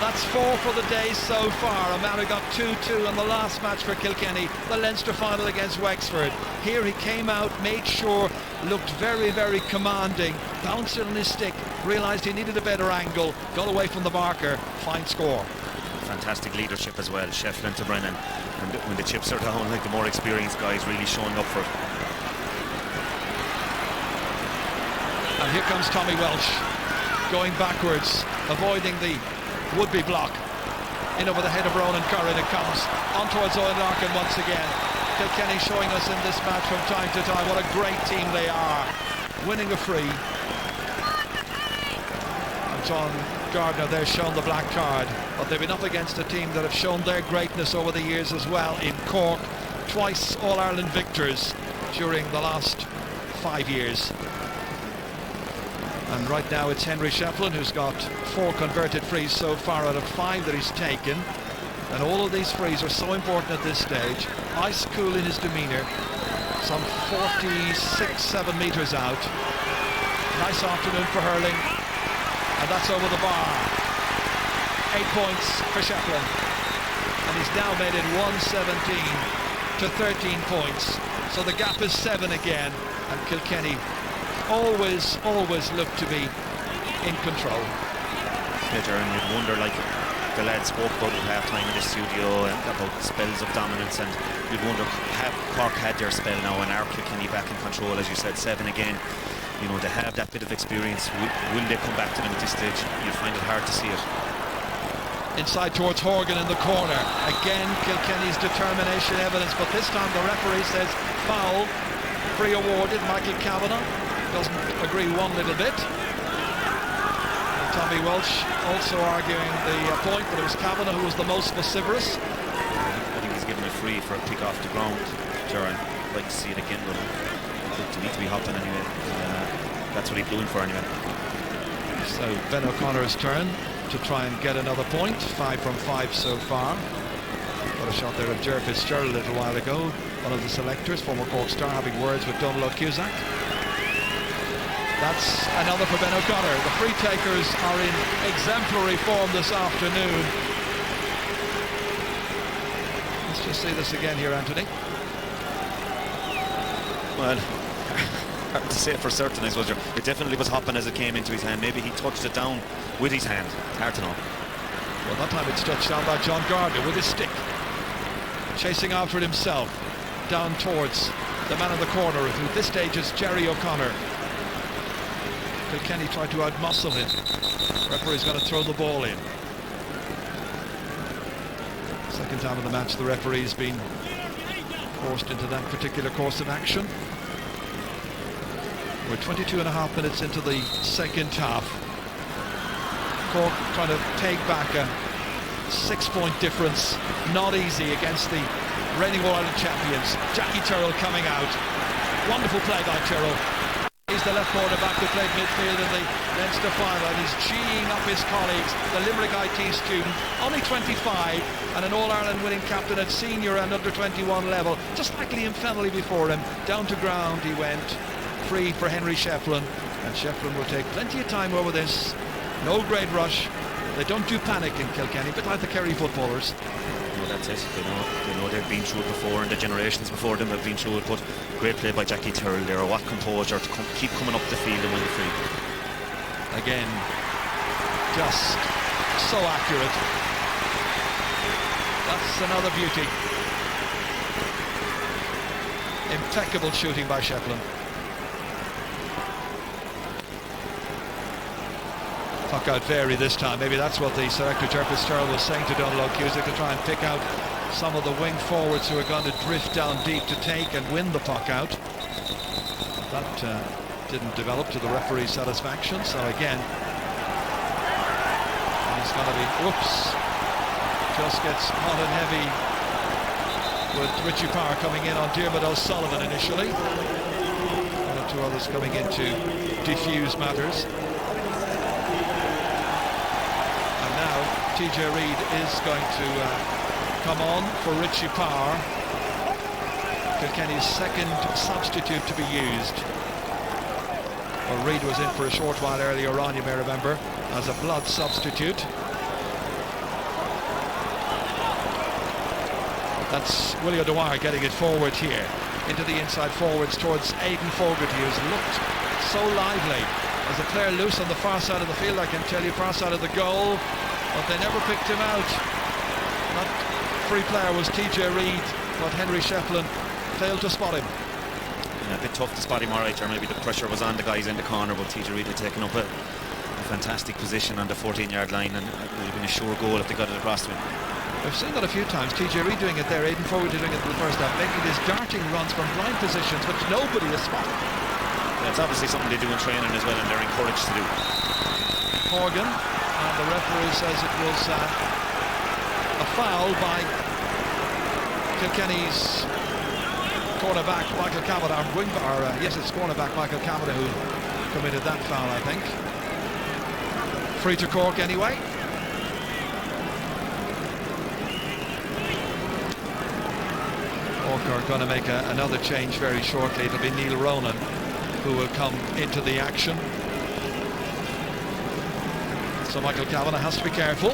That's 4 for the day so far. A man who got 2-2 in the last match for Kilkenny, the Leinster final against Wexford. Here he came out, made sure, looked very, very commanding, bounced it on his stick, realised he needed a better angle, got away from the marker, fine score. Fantastic leadership as well, Shefflin to Brennan. And when the chips are down, like the more experienced guys really showing up for it. And here comes Tommy Welsh, going backwards, avoiding the would-be block. In over the head of Ronan Curran it comes, on towards Owen Larkin once again. Kilkenny showing us in this match from time to time what a great team they are. Winning a free. And John Gardner there shown the black card, but they've been up against a team that have shown their greatness over the years as well in Cork. Twice All-Ireland victors during the last 5 years. And right now it's Henry Shefflin who's got 4 converted frees so far out of 5 that he's taken. And all of these frees are so important at this stage. Ice cool in his demeanour. Some 46-7 metres out. Nice afternoon for hurling. And that's over the bar. 8 points for Shefflin. And he's now made it 117 to 13 points. So the gap is 7 again. And Kilkenny always look to be in control. Peter, and you'd wonder, like the lads spoke about at half-time in the studio, and about spells of dominance, and you'd wonder, have Cork had their spell now, and are Kilkenny back in control? As you said, 7 again. You know, they have that bit of experience. Will they come back to them at this stage? You'd find it hard to see it. Inside towards Horgan in the corner. Again, Kilkenny's determination evidence, but this time the referee says foul. Free awarded. Michael Kavanagh doesn't agree one little bit. And Tommy Welsh also arguing the point, but it was Kavanagh who was the most vociferous. I think he's given a free for a pick off the ground. Jaron, I'd like to see it again, but it needs to be hopping anyway. That's what he blew in for anyway. So Ben O'Connor's turn to try and get another point. 5 from 5 so far. Got a shot there of Ger Fitzgerald a little while ago. One of the selectors, former Cork star, having words with Donald O'Cusack. That's another for Ben O'Connor. The free takers are in exemplary form this afternoon. Let's just see this again here, Anthony. Well, hard to say for certain, I suppose. It definitely was hopping as it came into his hand. Maybe he touched it down with his hand. Hard to know. Well, that time it's touched down by John Gardner with his stick. Chasing after it himself. Down towards the man in the corner, who at this stage is Jerry O'Connor. Kilkenny tried to outmuscle him. Referee's got to throw the ball in. Second time of the match the referee's been forced into that particular course of action. We're 22.5 minutes into the second half. Cork trying to take back a 6-point difference. Not easy against the reigning All-Ireland champions. Jackie Tyrrell coming out. Wonderful play by Tyrrell. He's the left corner back who played midfield in the Leinster final, and he's geeing up his colleagues. The Limerick IT student, only 25, and an All-Ireland winning captain at senior and under-21 level, just like Liam Fennelly before him. Down to ground he went, free for Henry Shefflin, and Shefflin will take plenty of time over this. No great rush. They don't do panic in Kilkenny, a bit like the Kerry footballers. No, that's it. They know they've been through it before, and the generations before them have been through it. But great play by Jackie Tyrrell there. What composure to keep coming up the field and win the free. Again, just so accurate. That's another beauty. Impeccable shooting by Shefflin. Puck out Vary this time. Maybe that's what the selector Ger Fitzgerald was saying to Donald Cusick, to try and pick out some of the wing forwards who are going to drift down deep to take and win the puck out. That didn't develop to the referee's satisfaction, so again he's going to be, whoops, just gets hot and heavy with Richie Power coming in on Diarmuid O'Sullivan initially. One or two others coming in to defuse matters. TJ Reid is going to come on for Richie Power, Kilkenny's second substitute to be used. Well, Reid was in for a short while earlier on, you may remember, as a blood substitute. That's Willie O'Dwyer getting it forward here, into the inside forwards towards Aidan Fogarty, who's looked so lively as a player loose on the far side of the field, I can tell you, far side of the goal. But they never picked him out. That free player was TJ Reid, but Henry Shefflin failed to spot him. Yeah, a bit tough to spot him, alright, or maybe the pressure was on the guys in the corner, but TJ Reid had taken up a fantastic position on the 14-yard line, and it would have been a sure goal if they got it across to him. We've seen that a few times, TJ Reid doing it there, Aidan Fogarty doing it in the first half, making these darting runs from blind positions which nobody has spotted. Yeah, it's obviously something they do in training as well, and they're encouraged to do. Horgan. And the referee says it was a foul by Kilkenny's cornerback Michael Cavanaugh, yes, it's cornerback Michael Cavanaugh who committed that foul, I think. Free to Cork anyway. Cork are going to make another change very shortly. It'll be Neil Ronan who will come into the action. So Michael Kavanagh has to be careful.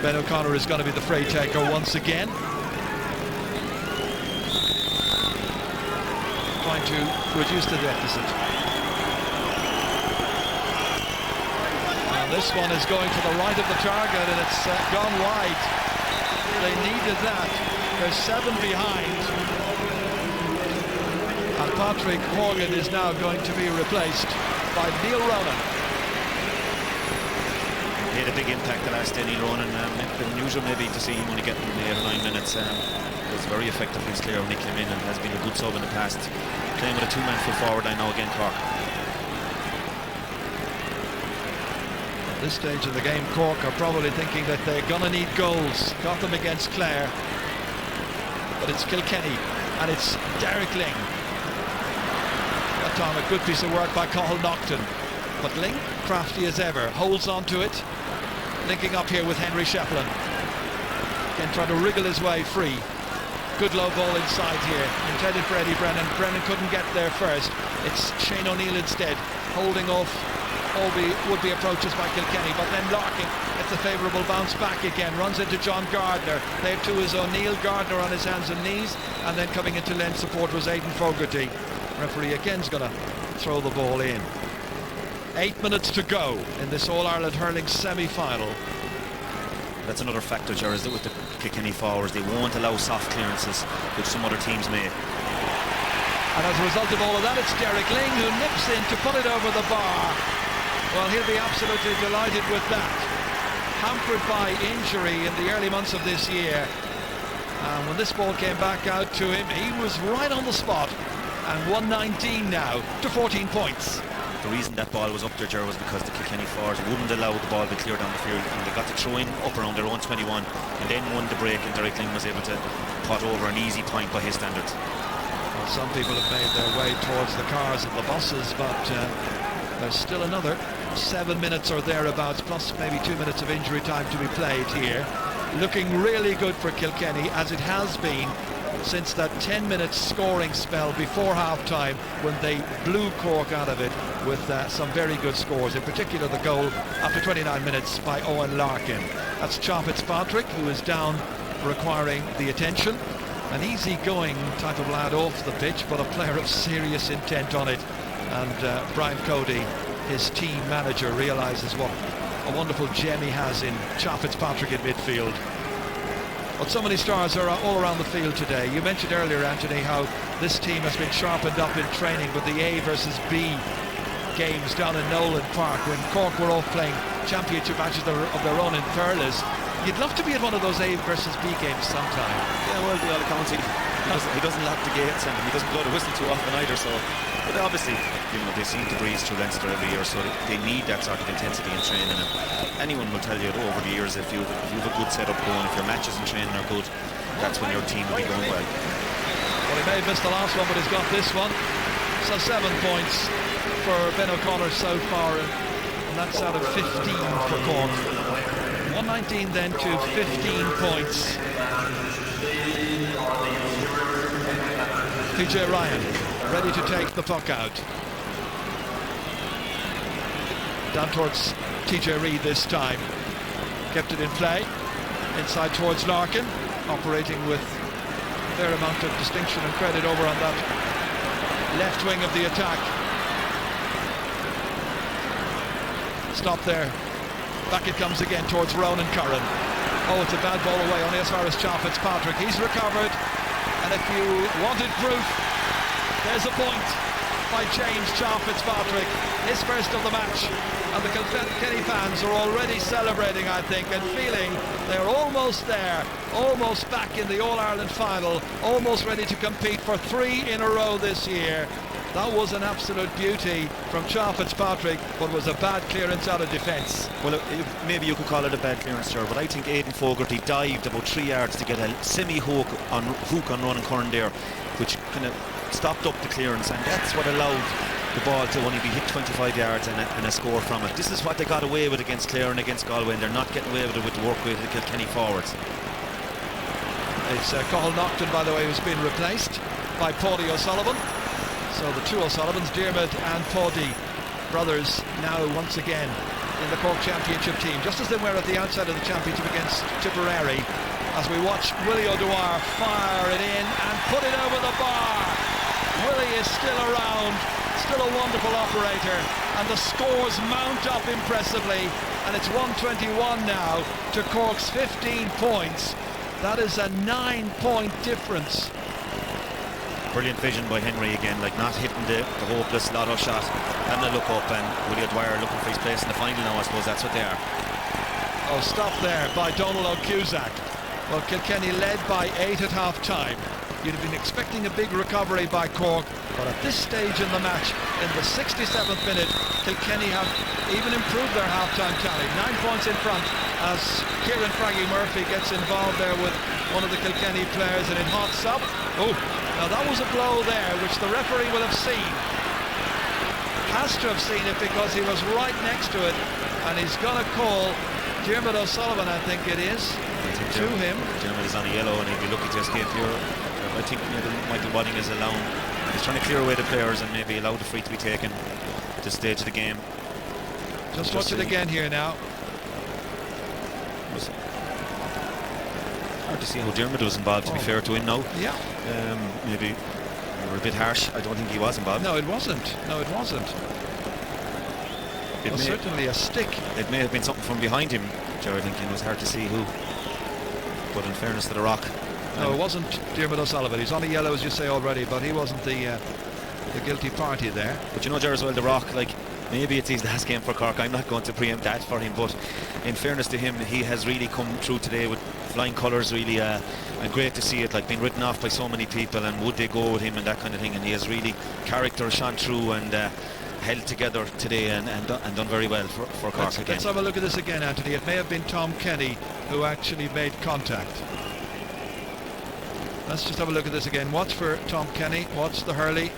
Ben O'Connor is going to be the free taker once again. Trying to reduce the deficit. And this one is going to the right of the target, and it's gone wide. They needed that. They're 7 behind. And Patrick Horgan is now going to be replaced by Neil Ronan. He had a big impact the last day, Neil Ronan. Unusual maybe to see him only getting 8 or 9 minutes. He was very effective in his clear when he came in, and has been a good sub in the past. Playing with a 2-man full forward, I know, again, Cork. At this stage of the game, Cork are probably thinking that they're going to need goals. Got them against Clare. But it's Kilkenny, and it's Derek Ling. That time a good piece of work by Cathal Naughton, but Ling, crafty as ever, holds on to it, linking up here with Henry Shefflin. Again trying to wriggle his way free. Good low ball inside here, intended for Eddie Brennan. Brennan couldn't get there first. It's Shane O'Neill instead, holding off all the would-be approaches by Kilkenny, but then Larkin gets a favourable bounce back again, runs into John Gardner. There too is O'Neill. Gardner on his hands and knees, and then coming into lend support was Aidan Fogarty. Referee again's going to throw the ball in. 8 minutes to go in this All-Ireland hurling semi-final. That's another factor, Ger, is that with the Kilkenny forwards, they won't allow soft clearances, which some other teams may. And as a result of all of that, it's Derek Ling who nips in to put it over the bar. Well, he'll be absolutely delighted with that. Hampered by injury in the early months of this year. And when this ball came back out to him, he was right on the spot. And 119 now to 14 points. The reason that ball was up there, Ger, was because the Kilkenny forwards wouldn't allow the ball to be cleared down the field, and they got to throw in up around their own 21, and then won the break, and Derek Ling was able to pot over an easy point by his standards. Some people have made their way towards the cars and the buses, but there's still another 7 minutes or thereabouts, plus maybe 2 minutes of injury time to be played here. Looking really good for Kilkenny, as it has been since that 10-minute scoring spell before half-time, when they blew Cork out of it with some very good scores, in particular the goal after 29 minutes by Owen Larkin. That's Chop Fitzpatrick, who is down, requiring the attention. An easy-going type of lad off the pitch, but a player of serious intent on it. And Brian Cody, his team manager, realises what a wonderful gem he has in Chop Fitzpatrick in midfield. But so many stars are all around the field today. You mentioned earlier, Anthony, how this team has been sharpened up in training with the A versus B games down in Nolan Park, when Cork were off playing championship matches of their own in Thurles. You'd love to be at one of those A versus B games sometime. Yeah, well, by all accounts, he doesn't lock the gates, and he doesn't blow the whistle too often either. So, but obviously, they seem to breeze through Leinster every year, so they need that sort of intensity in training. And anyone will tell you that over the years, if you have a good setup going, if your matches in training are good, that's when your team will be going well. Well, he may have missed the last one, but he's got this one. So 7 points for Ben O'Connor so far, and that's out of 15 for Cork. 119 then to 15 points. TJ Ryan ready to take the puck out. Down towards TJ Reid this time. Kept it in play. Inside towards Larkin, operating with a fair amount of distinction and credit over on that left wing of the attack. Stop there. Back it comes again towards Ronan Curran. Oh, it's a bad ball away, only as far as Chop Fitzpatrick. He's recovered, and if you wanted proof, there's a point by James Chop Fitzpatrick, his first of the match. And the Kilkenny fans are already celebrating, I think, and feeling they're almost there, almost back in the All-Ireland final, almost ready to compete for 3 in a row this year. That was an absolute beauty from Chop Fitzpatrick, but was a bad clearance out of defence. Well, maybe you could call it a bad clearance, sir, but I think Aidan Fogarty dived about 3 yards to get a semi-hook on Ronan Curran there, which kind of stopped up the clearance, and that's what allowed the ball to only be hit 25 yards and a score from it. This is what they got away with against Clare and against Galway, and they're not getting away with it with the work rate of the Kilkenny forwards. It's Cathal Naughton, by the way, who's been replaced by Paudie O'Sullivan. So the two O'Sullivans, Diarmid and Paudie, brothers, now once again in the Cork Championship team, just as they were at the outset of the championship against Tipperary, as we watch Willie O'Dwyer fire it in and put it over the bar. Willie is still around, still a wonderful operator, and the scores mount up impressively, and it's 121 now to Cork's 15 points. That is a 9-point difference. Brilliant vision by Henry again, like not hitting the hopeless lotto shot, having a look up, and Willie O'Dwyer looking for his place in the final now. I suppose that's what they are. Oh, stop there by Donald O'Cusack. Well, Kilkenny led by 8 at half-time. You'd have been expecting a big recovery by Cork, but at this stage in the match, in the 67th minute, Kilkenny have even improved their half-time tally. 9 points in front as Kieran Fraggy Murphy gets involved there with one of the Kilkenny players, and it hots up. Oh, now that was a blow there, which the referee will have seen. Has to have seen it because he was right next to it, and he's going to call Diarmid O'Sullivan, I think it is, to him. Diarmid is on a yellow, and he'd be lucky to escape here. I think maybe Michael Wadding is allowing, he's trying to clear away the players and maybe allow the free to be taken at this stage of the game. Just watch it again here now. Hard to see how Diarmid was involved, to be fair to him now. Yeah. Maybe we were a bit harsh. I don't think he was involved. No, it wasn't. No, it wasn't. It was certainly a stick. It may have been something from behind him, Jared. I think it was hard to see who. But in fairness to the Rock. No, it wasn't Diarmid O'Sullivan. He's on a yellow, as you say already, but he wasn't the guilty party there. But you know, Jared, as well, the Rock, like, maybe it's his last game for Cork. I'm not going to preempt that for him, but in fairness to him, he has really come through today with flying colours, really, and great to see it, like, being written off by so many people, and would they go with him and that kind of thing, and he has really character shone through and held together today and done very well for Cork again. Let's have a look at this again, Anthony. It may have been Tom Kenny who actually made contact. Let's just have a look at this again. Watch for Tom Kenny. Watch the hurley.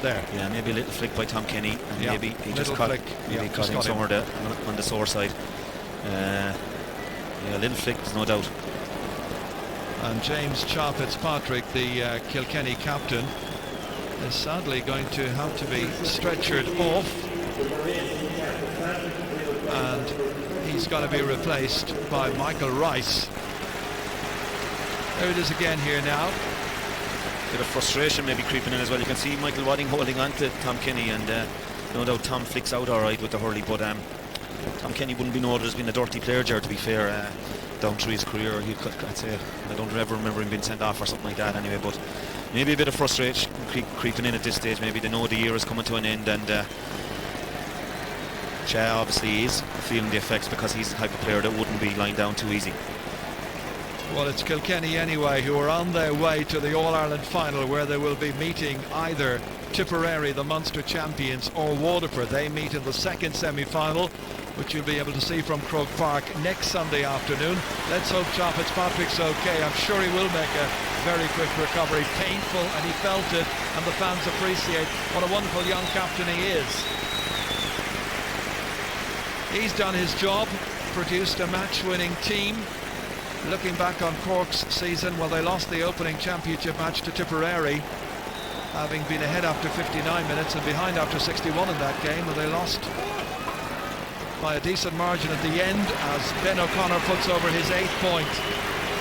There. Yeah, maybe a little flick by Tom Kenny, and Yeah, maybe he just little caught, flick. maybe Yeah, he caught just him got him. somewhere on the sore side. Yeah, a little flick, there's no doubt. And James Cha Fitzpatrick, the Kilkenny captain, is sadly going to have to be stretchered off, and he's got to be replaced by Michael Rice. There it is again here now. Bit of frustration maybe creeping in as well. You can see Michael Wadding holding on to Tom Kenny, and no doubt Tom flicks out all right with the hurley, but Tom Kenny wouldn't be known as being a dirty player there, to be fair. Down through his career, I'd say, I don't ever remember him being sent off or something like that anyway, but maybe a bit of frustration creeping in at this stage. Maybe they know the year is coming to an end, and Cha obviously is feeling the effects because he's the type of player that wouldn't be lying down too easy. Well, it's Kilkenny anyway, who are on their way to the All-Ireland final, where they will be meeting either Tipperary, the Munster champions, or Waterford. They meet in the second semi-final, which you'll be able to see from Croke Park next Sunday afternoon. Let's hope Cha Fitzpatrick's okay. I'm sure he will make a very quick recovery. Painful, and he felt it, and the fans appreciate what a wonderful young captain he is. He's done his job, produced a match-winning team. Looking back on Cork's season, well, they lost the opening championship match to Tipperary, having been ahead after 59 minutes and behind after 61 in that game, and they lost by a decent margin at the end as Ben O'Connor puts over his 8th point.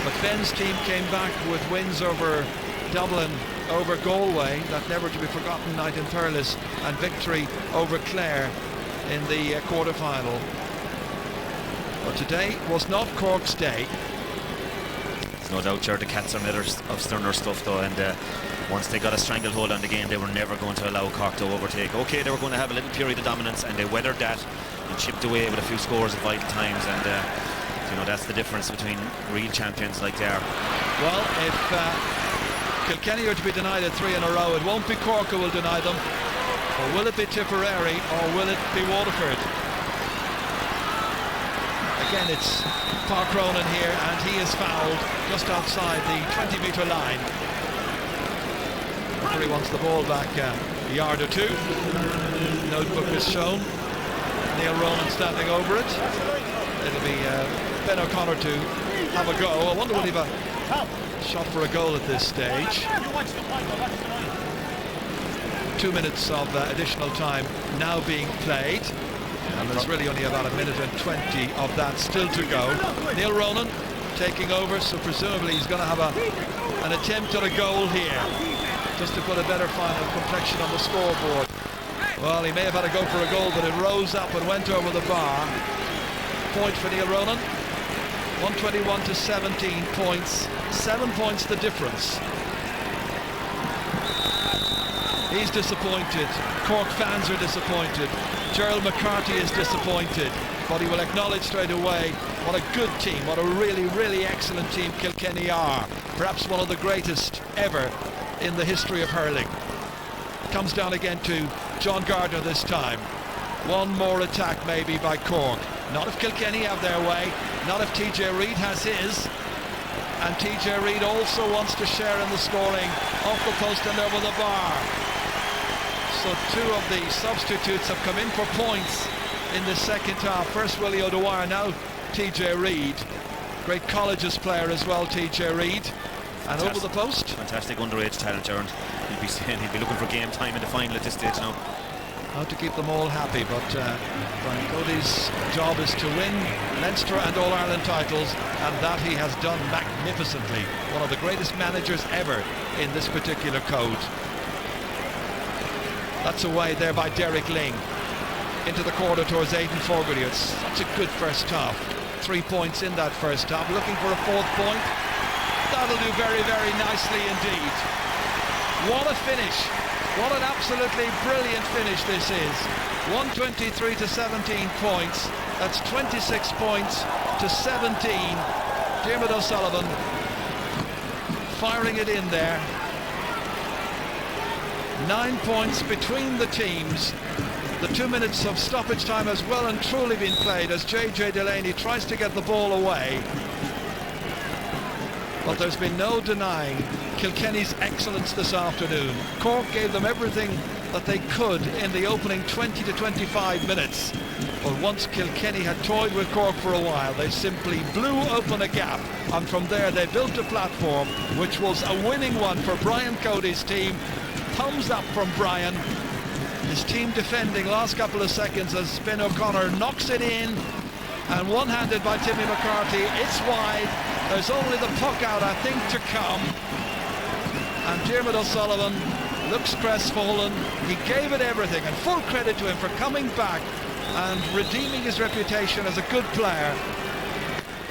But Ben's team came back with wins over Dublin, over Galway, that never to be forgotten night in Thurles, and victory over Clare in the quarter-final. But today was not Cork's day. No doubt, the Cats are made of sterner stuff though, and once they got a stranglehold on the game, they were never going to allow Cork to overtake. Okay, they were going to have a little period of dominance, and they weathered that and chipped away with a few scores at vital times, and you know, that's the difference between real champions like they are. Well, if Kilkenny are to be denied it 3 in a row, it won't be Cork who will deny them, or will it be Tipperary, or will it be Waterford? Again, it's Park Ronan here, and he is fouled just outside the 20-metre line. Referee wants the ball back a yard or two. Notebook is shown. Neil Ronan standing over it. It'll be Ben O'Connor to have a go. I wonder will he have a shot for a goal at this stage. 2 minutes of additional time now being played. And there's really only about 1 minute and 20 of that still to go. Neil Ronan taking over, so presumably he's going to have an attempt at a goal here, just to put a better final complexion on the scoreboard. Well, he may have had a go for a goal, but it rose up and went over the bar. Point for Neil Ronan. 121 to 17 points. 7 points the difference. He's disappointed. Cork fans are disappointed. Gerald McCarthy is disappointed, but he will acknowledge straight away what a good team, what a really, really excellent team Kilkenny are. Perhaps one of the greatest ever in the history of hurling. Comes down again to John Gardner this time. One more attack maybe by Cork. Not if Kilkenny have their way, not if TJ Reid has his. And TJ Reid also wants to share in the scoring off the post and over the bar. So 2 of the substitutes have come in for points in the second half. First Willie O'Dwyer, now TJ Reid. Great colleges player as well, TJ Reid. And over the post. Fantastic underage talent, Aaron. He'd be looking for game time in the final at this stage now. How to keep them all happy, but Brian Cody's job is to win Leinster and All-Ireland titles, and that he has done magnificently. One of the greatest managers ever in this particular code. That's away there by Derek Ling. Into the corner towards Aidan Fogarty. It's such a good first half. 3 points in that first half. Looking for a 4th point. That'll do very, very nicely indeed. What a finish. What an absolutely brilliant finish this is. 123 to 17 points. That's 26 points to 17. Diarmuid O'Sullivan firing it in there. 9 points between the teams. The 2 minutes of stoppage time has well and truly been played as JJ Delaney tries to get the ball away. but there's been no denying Kilkenny's excellence this afternoon. Cork gave them everything that they could in the opening 20 to 25 minutes. But once Kilkenny had toyed with Cork for a while, they simply blew open a gap, and from there they built a platform which was a winning one for Brian Cody's team. Thumbs up from Brian. His team defending last couple of seconds as Ben O'Connor knocks it in, and one-handed by Timmy McCarthy. It's wide. There's only the puck out, I think, to come. And Diarmuid O'Sullivan looks crestfallen. He gave it everything, and full credit to him for coming back and redeeming his reputation as a good player.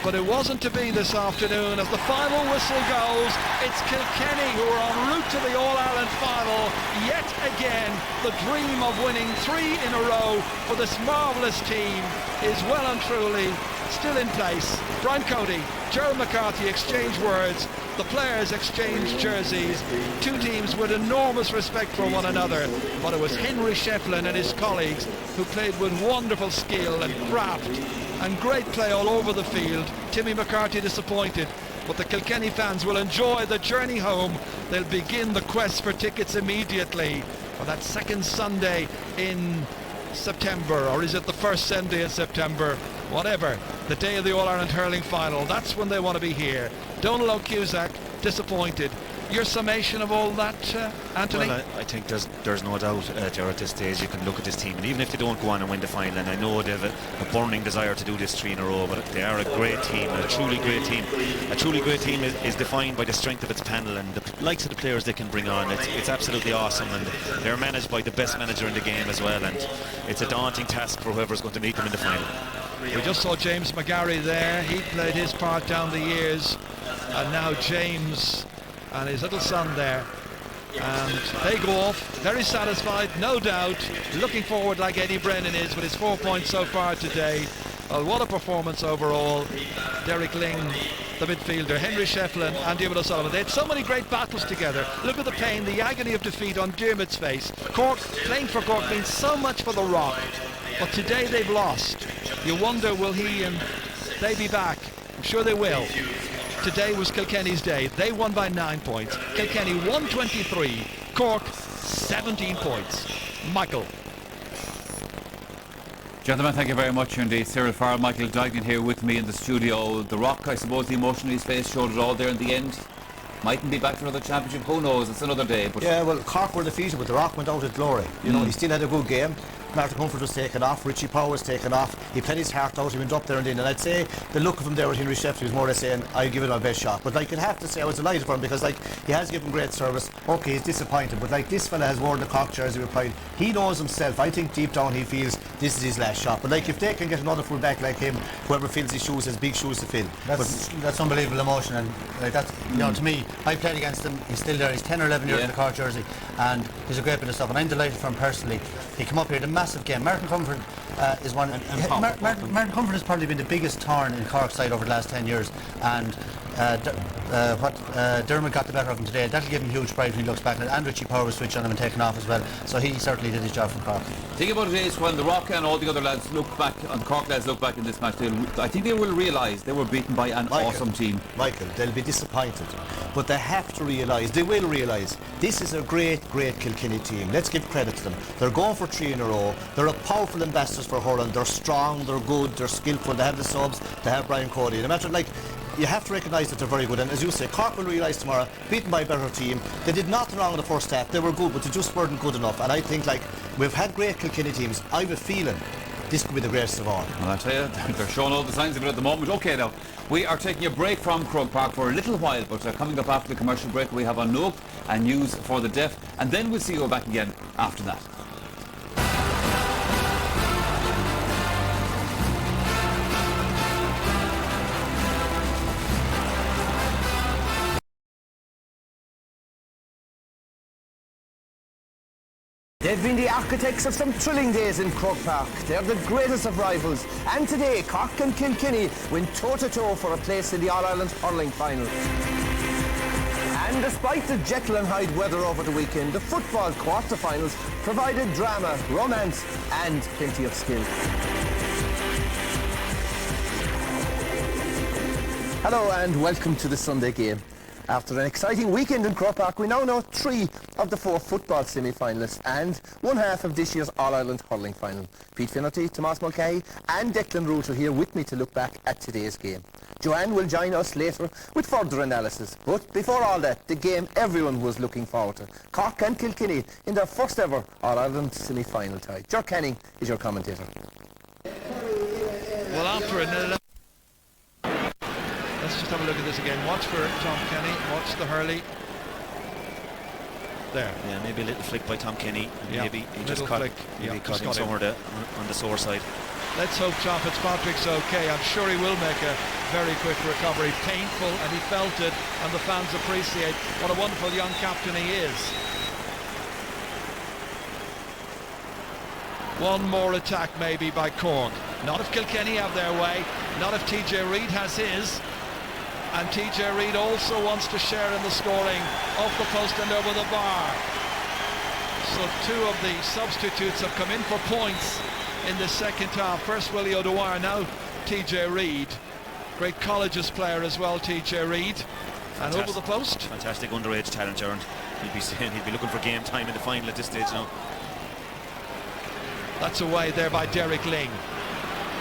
But it wasn't to be this afternoon. As the final whistle goes, it's Kilkenny who are en route to the All-Ireland final. Yet again, the dream of winning 3 in a row for this marvellous team is well and truly still in place. Brian Cody, Gerald McCarthy exchange words. The players exchanged jerseys. Two teams with enormous respect for one another. But it was Henry Shefflin and his colleagues who played with wonderful skill and craft and great play all over the field. Timmy McCarthy disappointed, but the Kilkenny fans will enjoy the journey home. They'll begin the quest for tickets immediately for that second Sunday in September, or is it the first Sunday in September? Whatever, the day of the All-Ireland hurling final. That's when they want to be here. Donal O'Cusack disappointed. Your summation of all that, Anthony? Well, I think there's no doubt, Ger, at this stage you can look at this team, and even if they don't go on and win the final, and I know they have a burning desire to do this 3 in a row, but they are a great team, a truly great team. A truly great team is defined by the strength of its panel and the likes of the players they can bring on. It's absolutely awesome, and they're managed by the best manager in the game as well, and it's a daunting task for whoever's going to meet them in the final. We just saw James McGarry there. He played his part down the years, and now James and his little son there, and they go off very satisfied, no doubt, looking forward like Eddie Brennan is with his 4 points so far today. Well, what a performance overall. Derek Ling, the midfielder, Henry Shefflin and Diarmuid O'Sullivan, they had so many great battles together. Look at the pain, the agony of defeat on Diarmuid's face. Cork, playing for Cork means so much for the Rock, but today they've lost. You wonder, will he and they be back? I'm sure they will. Today was Kilkenny's day. They won by 9 points. Kilkenny 123, Cork 17 points. Michael. Gentlemen, thank you very much indeed. Cyril Farrell, Michael Duignan here with me in the studio. The Rock, I suppose the emotion in his face showed it all there in the end. Mightn't be back for another championship, who knows, it's another day. But yeah, well, Cork were defeated, but the Rock went out with glory. You know, he still had a good game. Martin Comfort was taken off, Richie Power was taken off, he played his heart out, he went up there and in, and I'd say the look of him there with Henry Shefflin was more or less saying, I'll give it my best shot. But like, you'd have to say I was delighted for him, because like, he has given great service. Okay, he's disappointed, but like, this fella has worn the Cork jersey with pride. He knows himself. I think deep down he feels this is his last shot. But like, if they can get another full back like him, whoever fills his shoes has big shoes to fill. That's unbelievable emotion, and like, that's, you know, to me, I played against him, he's still there, he's 10 or 11 years in the Cork jersey, and he's a great bit of stuff, and I'm delighted for him personally. He came up here, the massive game. Martin Comfort is one. Martin Comfort has probably been the biggest thorn in Cork's side over the last 10 years, and Dermot got the better of him today. That'll give him huge pride when he looks back. And Richie Power was switched on him and taken off as well, so he certainly did his job for Cork. think about it is when the Rock and all the other lads look back, and Cork lads look back in this match, I think they will realise they were beaten by an awesome team. Michael, they'll be disappointed, but they have to realise, they will realise, this is a great Kilkenny team. Let's give credit to them. They're going for 3 in a row. They're a powerful ambassadors for hurling. They're strong, they're good, they're skillful. They have the subs, they have Brian Cody. No matter, like, you have to recognise that they're very good, and as you say, Cork will realise tomorrow, beaten by a better team. They did nothing wrong in the first half. They were good, but they just weren't good enough. And I think, like, we've had great Kilkenny teams. I have a feeling this could be the greatest of all. Well, I tell you, they're showing all the signs of it at the moment. Okay, now, we are taking a break from Croke Park for a little while, but coming up after the commercial break, we have Anoop and news for the deaf, and then we'll see you back again after that. They've been the architects of some thrilling days in Croke Park. They're the greatest of rivals. And today, Cork and Kilkenny went toe-to-toe for a place in the All-Ireland hurling final. And despite the Jekyll and Hyde weather over the weekend, the football quarter-finals provided drama, romance and plenty of skill. Hello and welcome to the Sunday game. After an exciting weekend in Croke Park, we now know 3 of the 4 football semi-finalists and one half of this year's All-Ireland hurling final. Pete Finnerty, Tomás Mulcahy and Declan Root are here with me to look back at today's game. Joanne will join us later with further analysis. But before all that, the game everyone was looking forward to. Cork and Kilkenny in their first ever All-Ireland semi-final tie. Ger Canning is your commentator. Well, after an... Let's just have a look at this again. Watch for Tom Kenny. Watch the hurley. There. Yeah, maybe a little flick by Tom Kenny. Yeah, maybe he just little caught, flick. maybe Yeah, caught just him got him. somewhere on the sore side. Let's hope John Fitzpatrick's okay. I'm sure he will make a very quick recovery. Painful, and he felt it, and the fans appreciate what a wonderful young captain he is. One more attack maybe by Cork. Not if Kilkenny have their way, not if TJ Reid has his. And TJ Reid also wants to share in the scoring off the post and over the bar. So 2 of the substitutes have come in for points in the second half. First Willie O'Dwyer, now TJ Reid. Great colleges player as well, TJ Reid. And over the post. Fantastic underage talent, Aaron. He'd be looking for game time in the final at this stage now. That's away there by Derek Ling.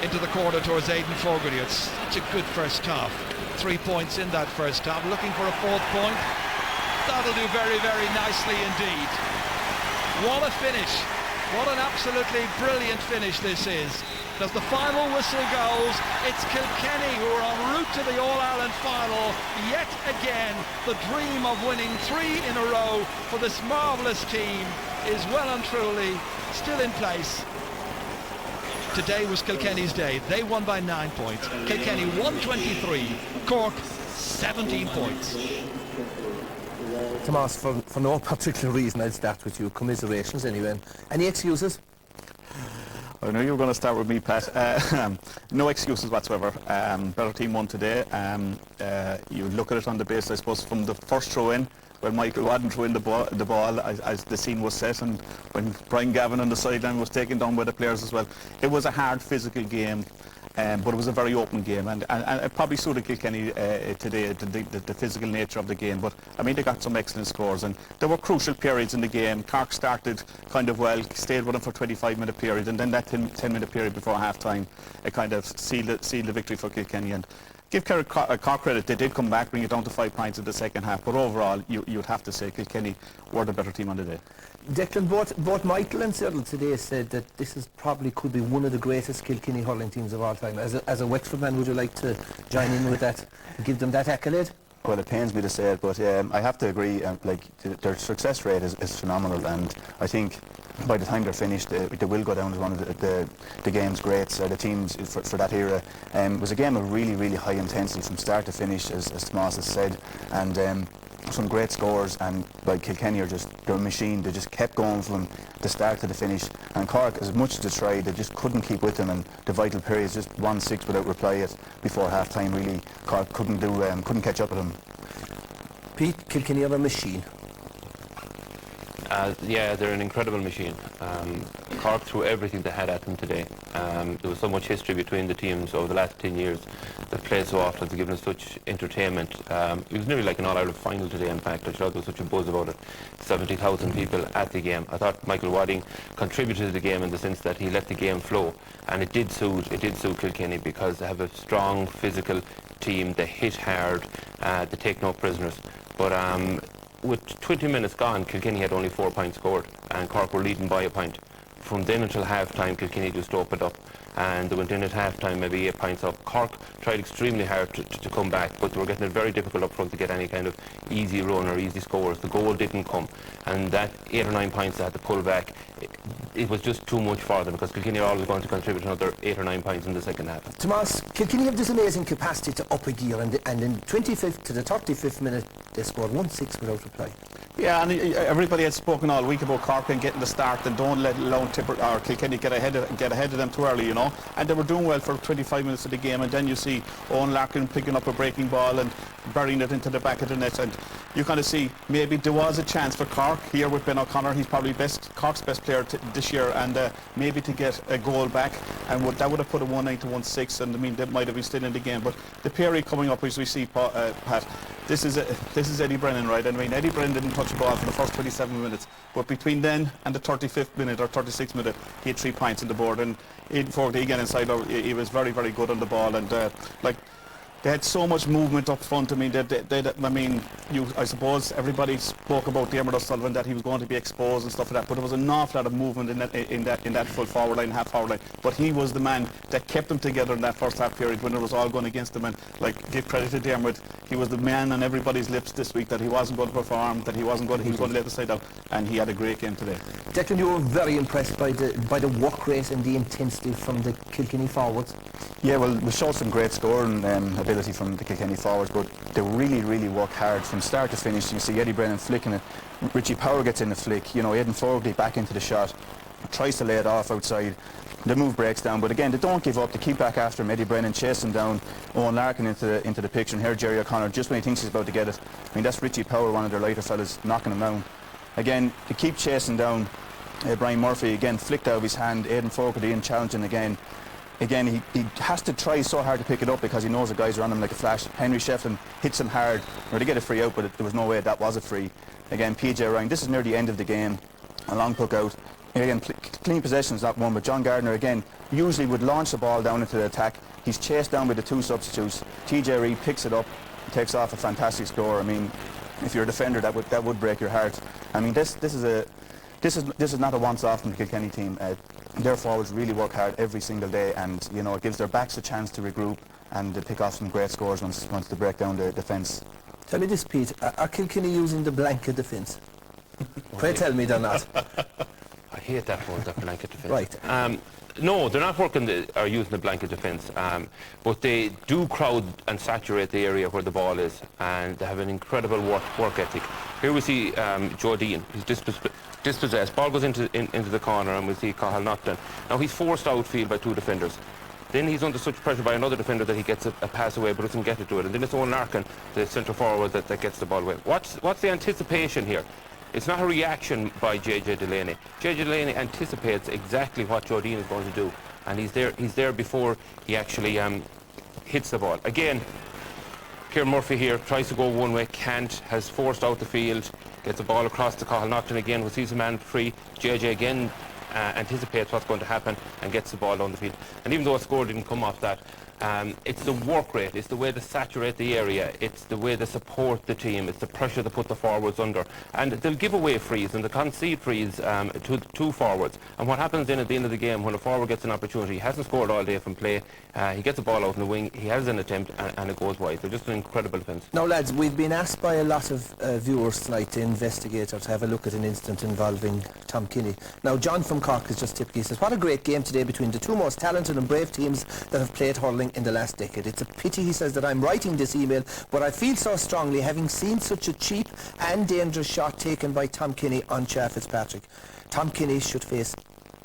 Into the corner towards Aidan Fogarty. It's such a good first half. 3 points in that first half. Looking for a 4th point. That'll do very, very nicely indeed. What a finish. What an absolutely brilliant finish this is. As the final whistle goes, it's Kilkenny who are en route to the All-Ireland final. Yet again, the dream of winning 3 in a row for this marvellous team is well and truly still in place. Today was Kilkenny's day. They won by 9 points. Kilkenny 123, Cork 17 points. Tomás, for no particular reason, I'll start with you. Commiserations anyway. Any excuses? I know you were going to start with me, Pat. No excuses whatsoever. Better team won today. You look at it on the basis, I suppose, from the first throw in, when Michael Wadden threw in the ball as the scene was set, and when Brian Gavin on the sideline was taken down by the players as well. It was a hard physical game, but it was a very open game, and it probably suited Kilkenny today, the physical nature of the game. But I mean, they got some excellent scores, and there were crucial periods in the game. Cork started kind of well, stayed with them for 25-minute period, and then that 10-minute period before half-time, it kind of sealed the victory for Kilkenny. And give Cork credit, they did come back, bring it down to 5 points in the second half, but overall you'd have to say Kilkenny were the better team on the day. Declan, both Michael and Cyril today said that this is probably could be one of the greatest Kilkenny hurling teams of all time. As a Wexford man, would you like to join in with that, give them that accolade? Well, it pains me to say it, but I have to agree. Their success rate is phenomenal, and I think by the time they're finished, they will go down as one of the game's greats, the teams for that era. It was a game of really, really high intensity from start to finish, as Tomás has said, and some great scores. And like Kilkenny are they're a machine. They just kept going from the start to the finish. And Cork, as much as they tried, they just couldn't keep with them. And the vital periods, just 1-6 without reply before half time. Really, Cork couldn't catch up with them. Pete, Kilkenny are a machine. Yeah, they're an incredible machine. Cork threw everything they had at them today. There was so much history between the teams over the last 10 years. They've played so often, they've given us such entertainment. It was nearly like an All-Ireland final today, in fact. I thought there was such a buzz about it. 70,000 people at the game. I thought Michael Wadding contributed to the game in the sense that he let the game flow. And it did suit Kilkenny, because they have a strong physical team. They hit hard, they take no prisoners. But with 20 minutes gone, Kilkenny had only 4 points scored, and Cork were leading by a point. From then until half-time, Kilkenny just opened up, and they went in at half-time maybe 8 points up. Cork tried extremely hard to come back, but they were getting it very difficult up front to get any kind of easy run or easy scores. The goal didn't come, and that 8 or 9 points they had to pull back, it was just too much for them, because Kilkenny are always going to contribute another 8 or 9 points in the second half. Tomás, Kilkenny have this amazing capacity to up a gear, and in 25th to the 35th minute they scored 1-6 without reply. Yeah, and everybody had spoken all week about Cork and getting the start and don't let alone Tipper or Kilkenny get ahead of them too early, you know. And they were doing well for 25 minutes of the game, and then you see Owen Larkin picking up a breaking ball and burying it into the back of the net, and you kind of see maybe there was a chance for Cork here with Ben O'Connor. He's probably Cork's best player this year, and maybe to get a goal back, and that would have put a 1-9 to 1-6, and I mean they might have been still in the game. But the period coming up, as we see, Pat, this is Eddie Brennan, right? I mean, Eddie Brennan didn't touch the ball for the first 27 minutes, but between then and the 35th minute or 36th minute, he had 3 points on the board, and Aidan Fogarty again inside, he was very, very good on the ball, and they had so much movement up front. I mean, I suppose everybody spoke about Dermot O'Sullivan, that he was going to be exposed and stuff like that, but there was an awful lot of movement in that full forward line, half forward line. But he was the man that kept them together in that first half period when it was all going against them. And give credit to Dermot, he was the man on everybody's lips this week that he wasn't going to perform, that he was going to let the side out, and he had a great game today. Declan, you were very impressed by the work rate and the intensity from the Kilkenny forwards. Yeah, well, we showed some great scoring ability from the Kilkenny forwards, but they really, really work hard from start to finish. You see Eddie Brennan flicking it, Richie Power gets in the flick, you know, Aidan Fogarty back into the shot, tries to lay it off outside, the move breaks down, but again, they don't give up, they keep back after him. Eddie Brennan chasing down Owen Larkin into the picture, and here Jerry O'Connor, just when he thinks he's about to get it, I mean, that's Richie Power, one of their lighter fellas, knocking him down. Again, they keep chasing down Brian Murphy, again, flicked out of his hand, Aidan Fogarty in challenging again. Again, he has to try so hard to pick it up because he knows the guys are on him like a flash. Henry Shefflin hits him hard, or to get a free out, but there was no way that was a free. Again, PJ Ryan, this is near the end of the game, a long puck out. Again, clean possession is not one, but John Gardner, again, usually would launch the ball down into the attack. He's chased down with the 2 substitutes. TJ Reid picks it up, takes off a fantastic score. I mean, if you're a defender, that would break your heart. I mean, this is not a once-off from the Kilkenny team. Their forwards really work hard every single day, and you know, it gives their backs a chance to regroup and to pick off some great scores once they break down the defence. Tell me this, Pete, are Kilkenny using the blanket defence? Pray tell me they're not. I hate that word, that blanket defence. Right. No, they're not using the blanket defence, but they do crowd and saturate the area where the ball is, and they have an incredible work ethic. Here we see Joe Dean, who's dispossessed. Ball goes into the corner, and we see Cathal Naughton. Now he's forced outfield by 2 defenders. Then he's under such pressure by another defender that he gets a pass away but doesn't get it to it. And then it's Owen Larkin, the centre forward, that gets the ball away. What's the anticipation here? It's not a reaction by JJ Delaney. JJ Delaney anticipates exactly what Joe Dean is going to do, and he's there before he actually hits the ball. Again, Kieran Murphy here tries to go one way, can't, has forced out the field, gets the ball across to Cathal Naughton again, who sees a man free. JJ again anticipates what's going to happen and gets the ball down the field. And even though a score didn't come off that, it's the work rate, it's the way they saturate the area, it's the way they support the team, it's the pressure they put the forwards under. And they'll give away frees and they concede frees to forwards. And what happens then at the end of the game, when a forward gets an opportunity, he hasn't scored all day from play, he gets the ball out in the wing, he has an attempt, and it goes wide. They're just an incredible defence. Now lads, we've been asked by a lot of viewers tonight to investigate or to have a look at an incident involving Tom Kinney. Now John from Cork has just tipped. He says, what a great game today between the 2 most talented and brave teams that have played hurling in the last decade. It's a pity, he says, that I'm writing this email, but I feel so strongly having seen such a cheap and dangerous shot taken by Tom Kinney on Char Fitzpatrick. Tom Kinney should face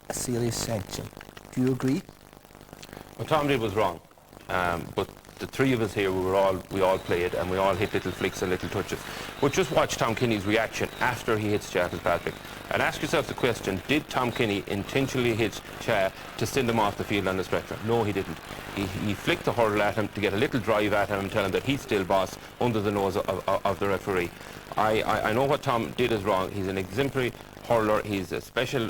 a serious sanction. Do you agree? What Tom did was wrong, but the 3 of us here, we all played and we all hit little flicks and little touches. But just watch Tom Kinney's reaction after he hits Char Fitzpatrick, and ask yourself the question: did Tom Kinney intentionally hit Char to send him off the field on the stretcher? No, he didn't. He flicked the hurl at him to get a little drive at him and tell him that he's still boss under the nose of the referee. I know what Tom did is wrong. He's an exemplary hurler. He's a special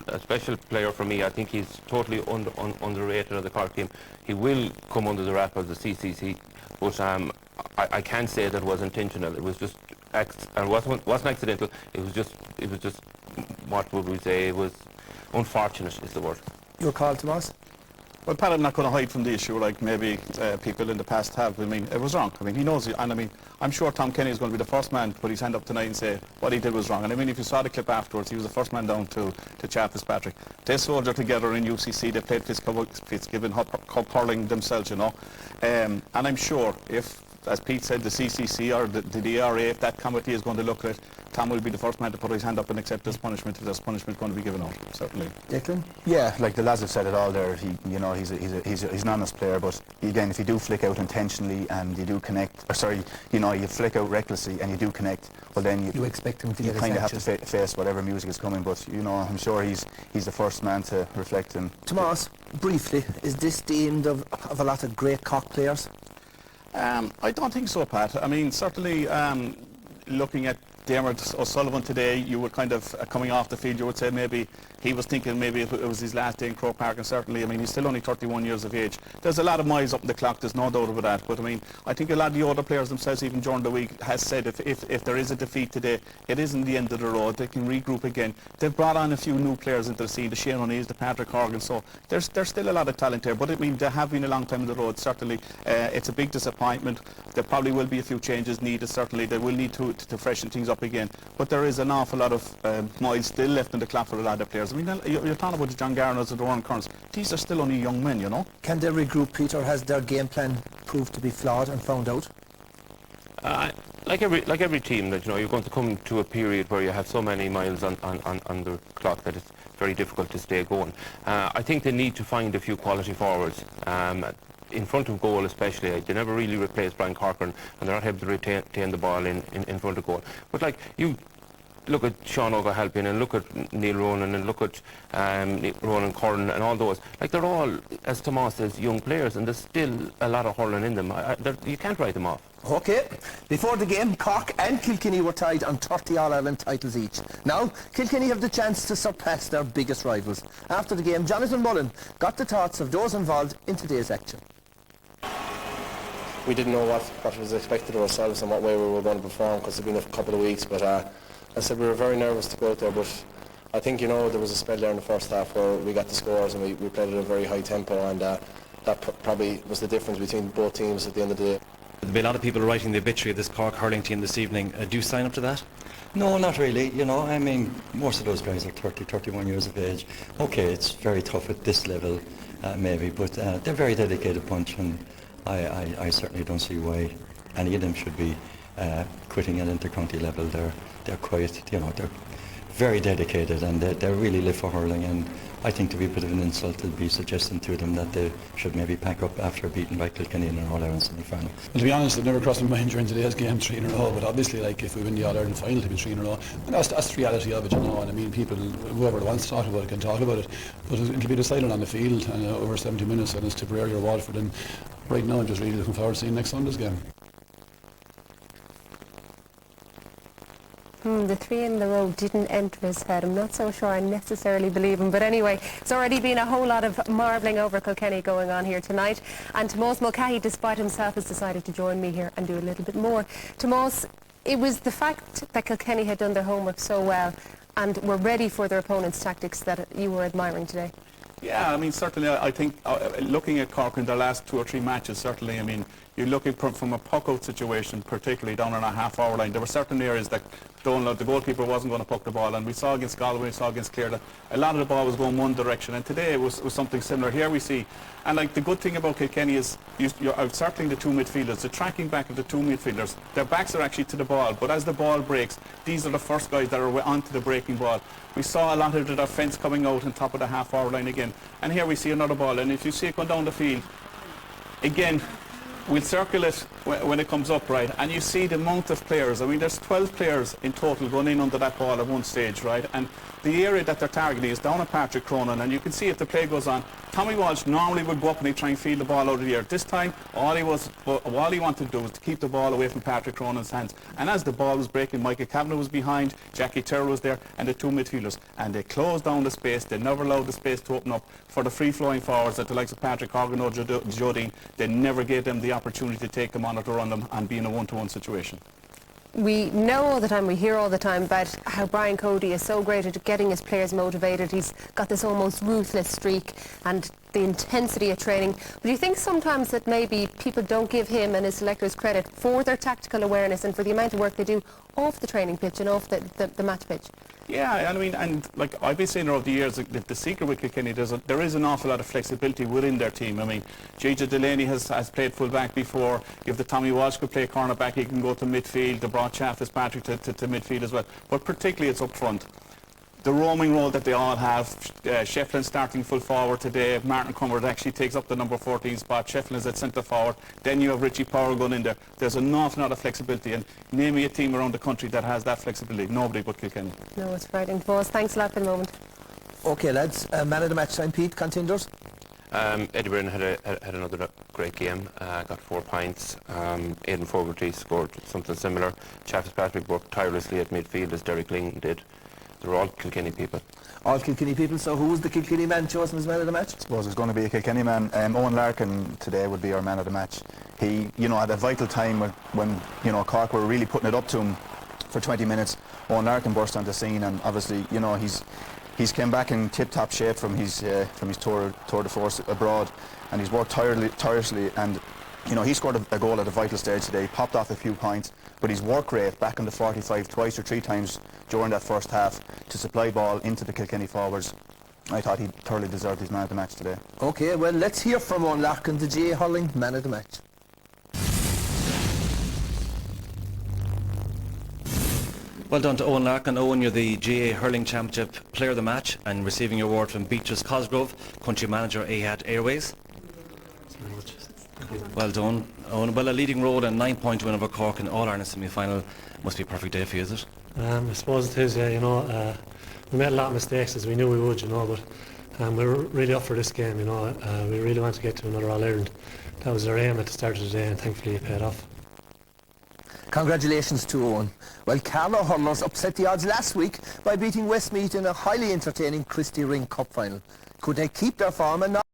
player for me. I think he's totally underrated on the Cork team. He will come under the wrap of the CCC, but I can't say that it was intentional. It was just and wasn't accidental. It was just what would we say? It was unfortunate is the word. Your call, Tomas? Well, Pat, I'm not going to hide from the issue like maybe people in the past have. I mean, it was wrong. I mean, he knows it. And I mean, I'm sure Tom Kenny is going to be the first man to put his hand up tonight and say what he did was wrong. And I mean, if you saw the clip afterwards, he was the first man down to Char Fitzpatrick. They soldier together in UCC. They played Fitzgibbon Cup hurling themselves, you know. And I'm sure if as Pete said, the CCC or the ERA, if that committee is going to look at it, Tom will be the first man to put his hand up and accept this punishment if this punishment is going to be given out, certainly. Declan? Yeah, like the lads have said it all there. He's an honest player, but again, if you do flick out intentionally and you do connect, you flick out recklessly and you do connect, well then you expect him to get kind of have to face whatever music is coming. But I'm sure he's the first man to reflect. And Tomas, briefly, is this the end of a lot of great Cork players? I don't think so, Pat. I mean, certainly looking at Dermot O'Sullivan today, you would kind of, coming off the field, you would say maybe he was thinking maybe it was his last day in Croke Park, and certainly, I mean, he's still only 31 years of age. There's a lot of miles up in the clock, there's no doubt about that, but I mean, I think a lot of the other players themselves, even during the week, has said if there is a defeat today, it isn't the end of the road, they can regroup again. They've brought on a few new players into the scene, the Shane O'Neills, the Patrick Horgan, so there's still a lot of talent there, but I mean, they have been a long time on the road, certainly. It's a big disappointment. There probably will be a few changes needed, certainly. They will need to freshen things up again, but there is an awful lot of miles still left in the clock for a lot of players. I mean, you're talking about the John Garners or the Warren Kearns. These are still only young men, you know. Can they regroup, Peter? Has their game plan proved to be flawed and found out? Like every team, that you're going to come to a period where you have so many miles on the clock that it's very difficult to stay going. I think they need to find a few quality forwards. In front of goal especially, they never really replaced Brian Corcoran, and they're not able to retain the ball in front of goal. But like, you look at Sean O'Halpin and look at Neil Ronan and look at Ronan Curran and all those, like they're all, as Tomas says, young players, and there's still a lot of hurling in them. You can't write them off. OK, before the game, Cork and Kilkenny were tied on 30 All-Ireland titles each. Now, Kilkenny have the chance to surpass their biggest rivals. After the game, Jonathan Mullen got the thoughts of those involved in today's action. We didn't know what was expected of ourselves and what way we were going to perform, because it's been a couple of weeks, but I said we were very nervous to go out there, but I think there was a spell there in the first half where we got the scores and we played at a very high tempo, and that probably was the difference between both teams at the end of the day. There'll be a lot of people writing the obituary of this Cork hurling team this evening. Do you sign up to that? No, not really. I mean, most of those guys are 30, 31 years of age. Okay, it's very tough at this level, maybe, but they're a very dedicated bunch, and I certainly don't see why any of them should be quitting at inter-county level. They're quite, they're very dedicated, and they really live for hurling, and I think to be a bit of an insult to be suggesting to them that they should maybe pack up after beaten by Kilkenny in an All-Ireland semi-final. Well, to be honest, it never crossed my mind during today's game 3 in a row, but obviously, like, if we win the All-Ireland final, it'll be 3 in a row, and that's the reality of it, and I mean, people, whoever wants to talk about it can talk about it, but it'll be decided on the field, and over 70 minutes, and it's Tipperary or Waterford, and right now I'm just really looking forward to seeing next Sunday's game. The 3 in the row didn't enter his head. I'm not so sure I necessarily believe him. But anyway, it's already been a whole lot of marbling over Kilkenny going on here tonight. And Tomas Mulcahy, despite himself, has decided to join me here and do a little bit more. Tomas, it was the fact that Kilkenny had done their homework so well and were ready for their opponent's tactics that you were admiring today. Yeah, I mean, certainly, I think looking at Cork in their last 2 or 3 matches, certainly, I mean, you're looking from a puck-out situation, particularly down on a half-hour line. There were certain areas that the goalkeeper wasn't going to puck the ball, and we saw against Galway, we saw against Clare that a lot of the ball was going one direction, and today it was something similar. Here we see, and like the good thing about Kilkenny is you're outcircling the 2 midfielders, the tracking back of the 2 midfielders. Their backs are actually to the ball, but as the ball breaks, these are the first guys that are onto the breaking ball. We saw a lot of the defence coming out on top of the half-hour line again, and here we see another ball, and if you see it going down the field, again, we'll circle it when it comes up, right, and you see the amount of players. I mean, there's 12 players in total going in under that ball at one stage, right, and the area that they're targeting is down at Patrick Cronin, and you can see if the play goes on, Tommy Walsh normally would go up and he'd try and field the ball out of the air. This time, all he wanted to do was to keep the ball away from Patrick Cronin's hands, and as the ball was breaking, Michael Kavanagh was behind, Jackie Tyrrell was there, and the 2 midfielders, and they closed down the space. They never allowed the space to open up for the free-flowing forwards at the likes of Patrick Horgan or Jodine. They never gave them the opportunity to take them on or to run them and be in a one-to-one situation. We know all the time, we hear all the time about how Brian Cody is so great at getting his players motivated. He's got this almost ruthless streak, and the intensity of training. But do you think sometimes that maybe people don't give him and his selectors credit for their tactical awareness and for the amount of work they do off the training pitch and off the match pitch? Yeah, I mean, and like I've been saying over the years, the secret with Kilkenny, there is an awful lot of flexibility within their team. I mean, JJ Delaney has played full back before. If the Tommy Walsh could play corner back, he can go to midfield. They brought Chaff Fitzpatrick to midfield as well. But particularly it's up front. The roaming role that they all have, Shefflin starting full forward today, Martin Cummard actually takes up the number 14 spot, Shefflin is at centre forward, then you have Richie Power going in there. There's an awful lot of flexibility, and name me a team around the country that has that flexibility. Nobody but Kilkenny. No, it's frightening. Boss, thanks a lot for the moment. OK, lads, man of the match time, Pete, contenders? Eddie Byrne had another great game, got 4 points. Aidan Fogarty scored something similar. Chaff Fitzpatrick worked tirelessly at midfield as Derek Ling did. They're all Kilkenny people. All Kilkenny people. So who was the Kilkenny man chosen as man of the match? I suppose it's going to be a Kilkenny man. Owen Larkin today would be our man of the match. He, at a vital time when Cork were really putting it up to him for 20 minutes, Owen Larkin burst onto the scene, and obviously, he's came back in tip-top shape from his tour de force abroad, and he's worked tirelessly, and he scored a goal at a vital stage today. He popped off a few points, but his work rate back in the 45 twice or 3 times during that first half to supply ball into the Kilkenny forwards, I thought he thoroughly deserved his man of the match today. OK, well, let's hear from Owen Larkin, the J. Hurling man of the match. Well done to Owen Larkin. Owen, you're the GA Hurling Championship Player of the Match and receiving your award from Beatrice Cosgrove, Country Manager Ahad Airways. Well done, Owen. Well, a leading role and 9-point win over Cork in All-Ireland semi-final must be a perfect day for you, is it? I suppose it is, we made a lot of mistakes as we knew we would, but we were really up for this game, we really want to get to another All-Ireland. That was our aim at the start of the day, and thankfully it paid off. Congratulations to Owen. Well, Carlow Hurlers upset the odds last week by beating Westmeath in a highly entertaining Christy Ring Cup final. Could they keep their form and not